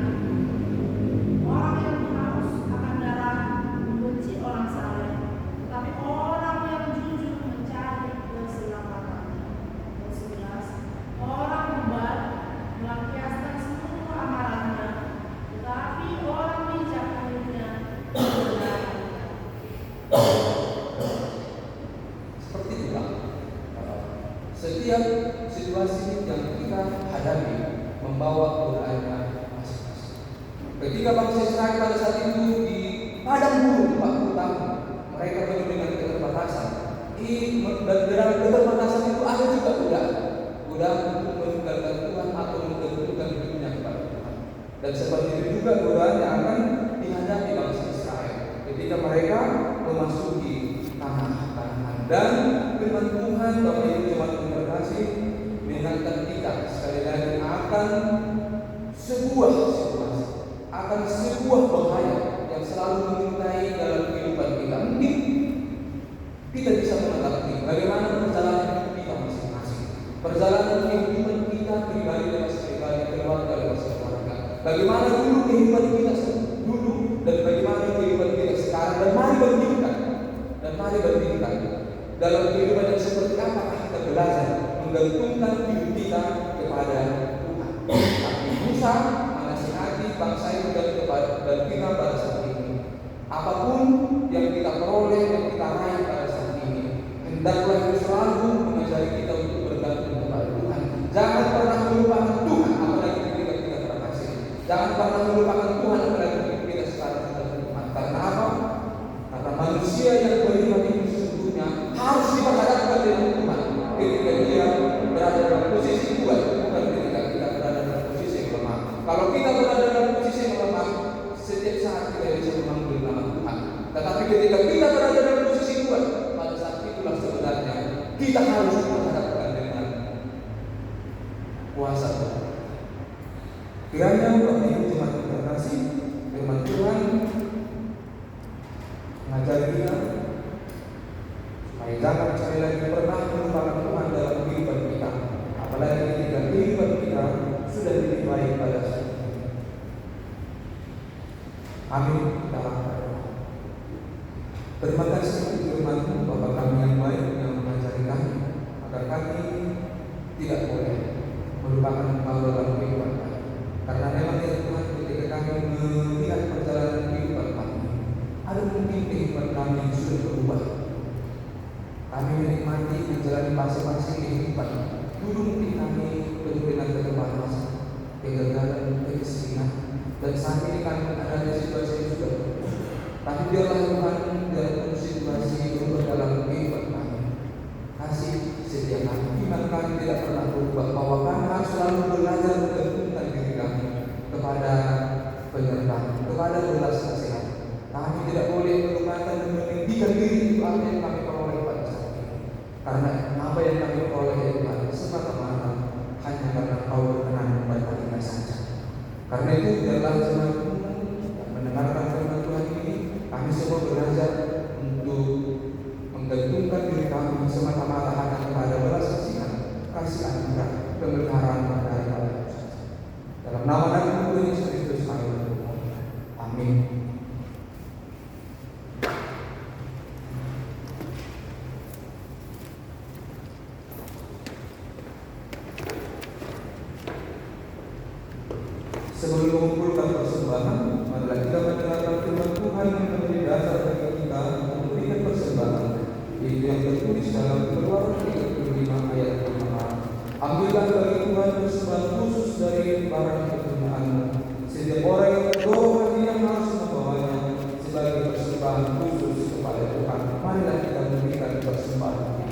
Orang yang haus akan darah membenci orang saleh, tetapi orang yang jujur mencari keselamatan. 11. Orang bebal melampiaskan semua amalannya, tetapi orang bijak akhirnya benar. Seperti itulah setiap situasi yang kita hadapi membawa godaannya masing-masing. Ketika bangsa Israel pada saat itu di padang gurun 40 tahun, mereka penuh dengan keterbatasan. Dan dalam keterbatasan itu ada juga godaan untuk meninggalkan Tuhan atau menggantungkan hidupnya kepada Tuhan. Dan seperti itu juga godaan yang akan dihadapi bangsa Israel ketika mereka memasuki tanah Kanaan. Dan firman Tuhan Bapak Ibu jemaat yang terkasih mengingatkan kita sekali lagi akan sebuah situasi, akan sebuah bahaya yang selalu mengintai dalam kehidupan kita. Mungkin kita bisa mengerti bagaimana perjalanan hidup kita masing-masing, perjalanan kehidupan kita pribadi dan pribadi, keluarga dan keluarga. Bagaimana dulu kehidupan kita dulu dan bagaimana kehidupan kita sekarang, dan mari bandingkan dalam kehidupan yang seperti apakah kita belajar menggantungkan hidup kita kepada Tuhan. Tapi Musa menasihati bangsa itu dan kita pada saat ini. Apapun yang kita peroleh, yang kita raih pada saat ini, hendaklah itu selalu mengajari kita untuk bergantung kepada Jangan pernah melupakan Tuhan apalagi kita sekarang sudah beriman. Karena apa? Karena manusia yang beriman itu sesungguhnya harus diperhadapkan dengan Tuhan ketika dia berada dalam posisi kuat, bukan ketika kita berada dalam posisi yang lemah. Kalau kita berada dalam posisi yang lemah, setiap saat kita bisa memanggil nama Tuhan. Tetapi ketika kita berada dalam posisi kuat, pada saat itulah sebenarnya kita harus diperhadapkan dengan kuasa Tuhan. Kiranya Bapak Ibu jemaat terkasih, firman Tuhan mengajari kita supaya jangan sekali lagi pernah melupakan Tuhan dalam kehidupan kita, apalagi ketika kehidupan kita sudah lebih baik pada saat ini. Amin. Kita berdoa. Terima kasih untuk firman Bapa kami yang baik yang mengajari kami agar kami tidak boleh melupakan Engkau dalam kehidupan kami. Karena memang ya Tuhan, ketika kami melihat perjalanan kehidupan kami, ada mungkin kehidupan kami yang sudah berubah. Kami menikmati menjalani fase-fase kehidupan. Dulu mungkin kami penuh dengan keterbatasan, kegagalan, kemiskinan, dan saat ini kami ada di situasi yang sudah berubah. Tapi biarlah Tuhan dalam situasi berubah dalam kehidupan kami. Kasih setia kami, iman kami tidak pernah berubah, bahwa kami harus selalu belajar menggantungkan diri kami kepada penyertaan, kepada belas kasihan. Kami tidak boleh melupakan dan meninggikan diri itu apa yang kami peroleh pada saat ini. Karena apa yang kami peroleh itu semata-mata hanya karena Kau berkenan kepada kita saja. Karena itu biarlah jemaat yang mendengarkan firman Tuhan ini, kami semua belajar untuk menggantungkan diri kami semata-mata hanya kepada belas kasihan, kasih anugerah, pemeliharaan dari Allah. Dalam nama dan Tuhan Yesus Kristus kami berdoa. Amin. Sebelum mengumpulkan persembahan, marilah kita mendengarkan firman Tuhan yang menjadi dasar bagi kita untuk memberikan persembahan, yaitu yang tertulis dalam Keluaran 35 ayat 5. Ambillah bagi Tuhan persembahan khusus dari barang kepunyaanmu. Setiap orang yang membawa hadiah harus membawanya sebagai persembahan khusus kepada Tuhan. Marilah kita memberikan persembahan ini.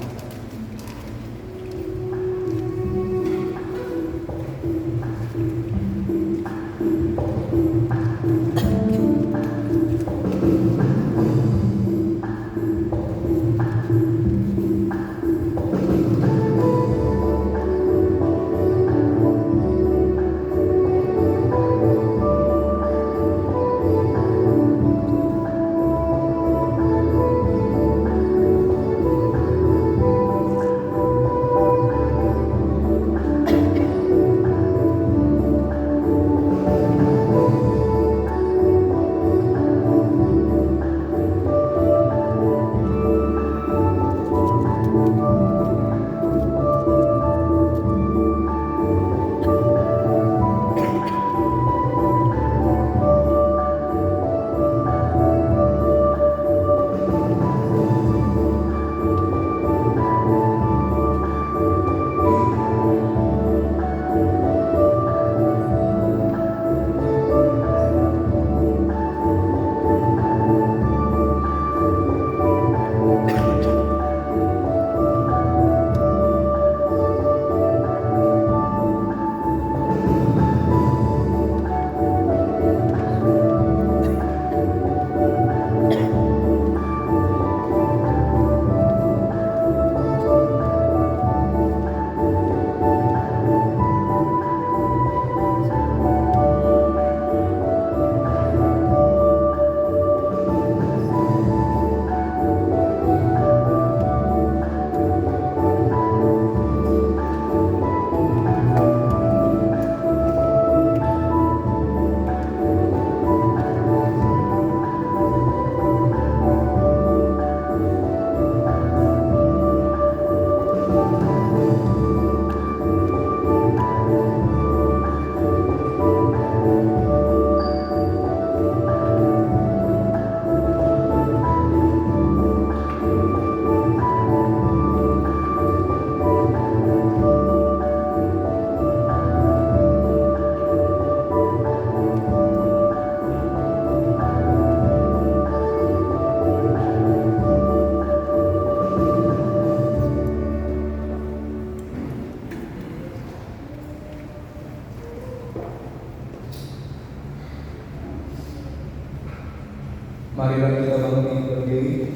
Marilah kita bangkit berdiri.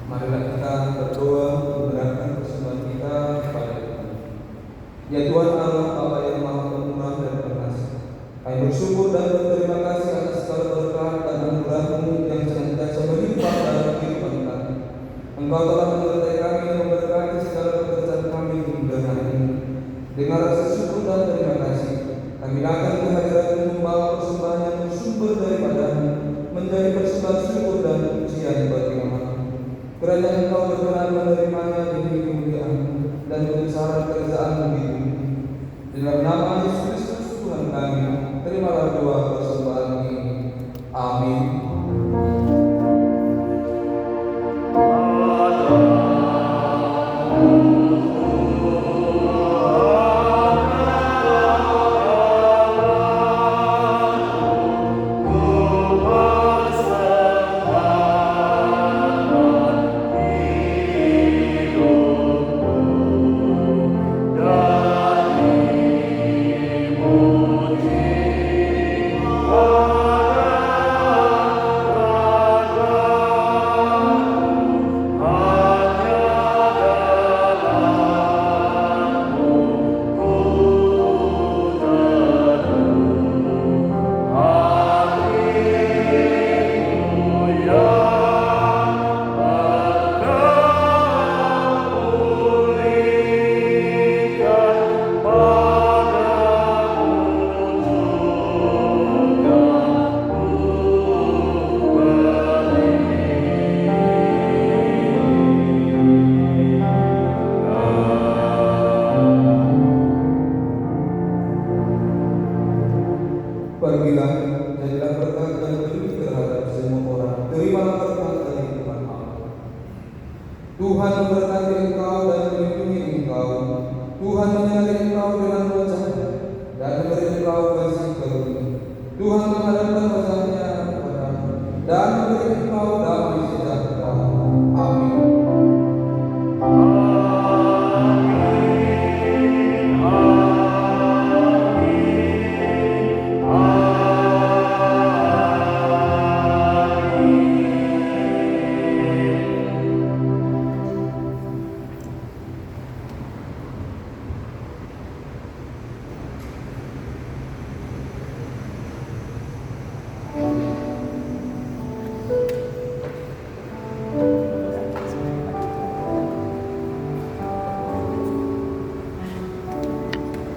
Marilah kita berdoa memberatkan persembahan kita kepada Tuhan. Ya Tuhan Allah, Bapa yang Maha Pemurah dan Pengasih, kami bersyukur dan berterima kasih atas segala berkat dan anugerah-Mu yang senantiasa melimpah dalam kehidupan kami. Engkau telah menyertai kami dan memberkati segala pekerjaan kami hingga hari ini. Dengan rasa syukur dan terima kasih, kami datang ke hadirat-Mu membawa persembahan yang bersumber daripada-Mu, menjadi persembahan syukur dan pujian bagi nama-Mu. Kiranya Engkau berkenan menerimanya demi kemuliaan-Mu dan kebesaran kerajaan-Mu di bumi. Dalam nama Yesus Kristus Tuhan kami, terimalah doa persembahan ini. Amin. Pergilah, jadilah berkat dan beri terhadap semua orang. Terimalah berkat dari Tuhan Allah. Tuhan memberkati engkau dan melindungi engkau. Tuhan menyertai engkau dengan wajah-Nya dan memberi engkau kasih karunia. Tuhan menghadapkan wajah-Nya kepadamu dan memberi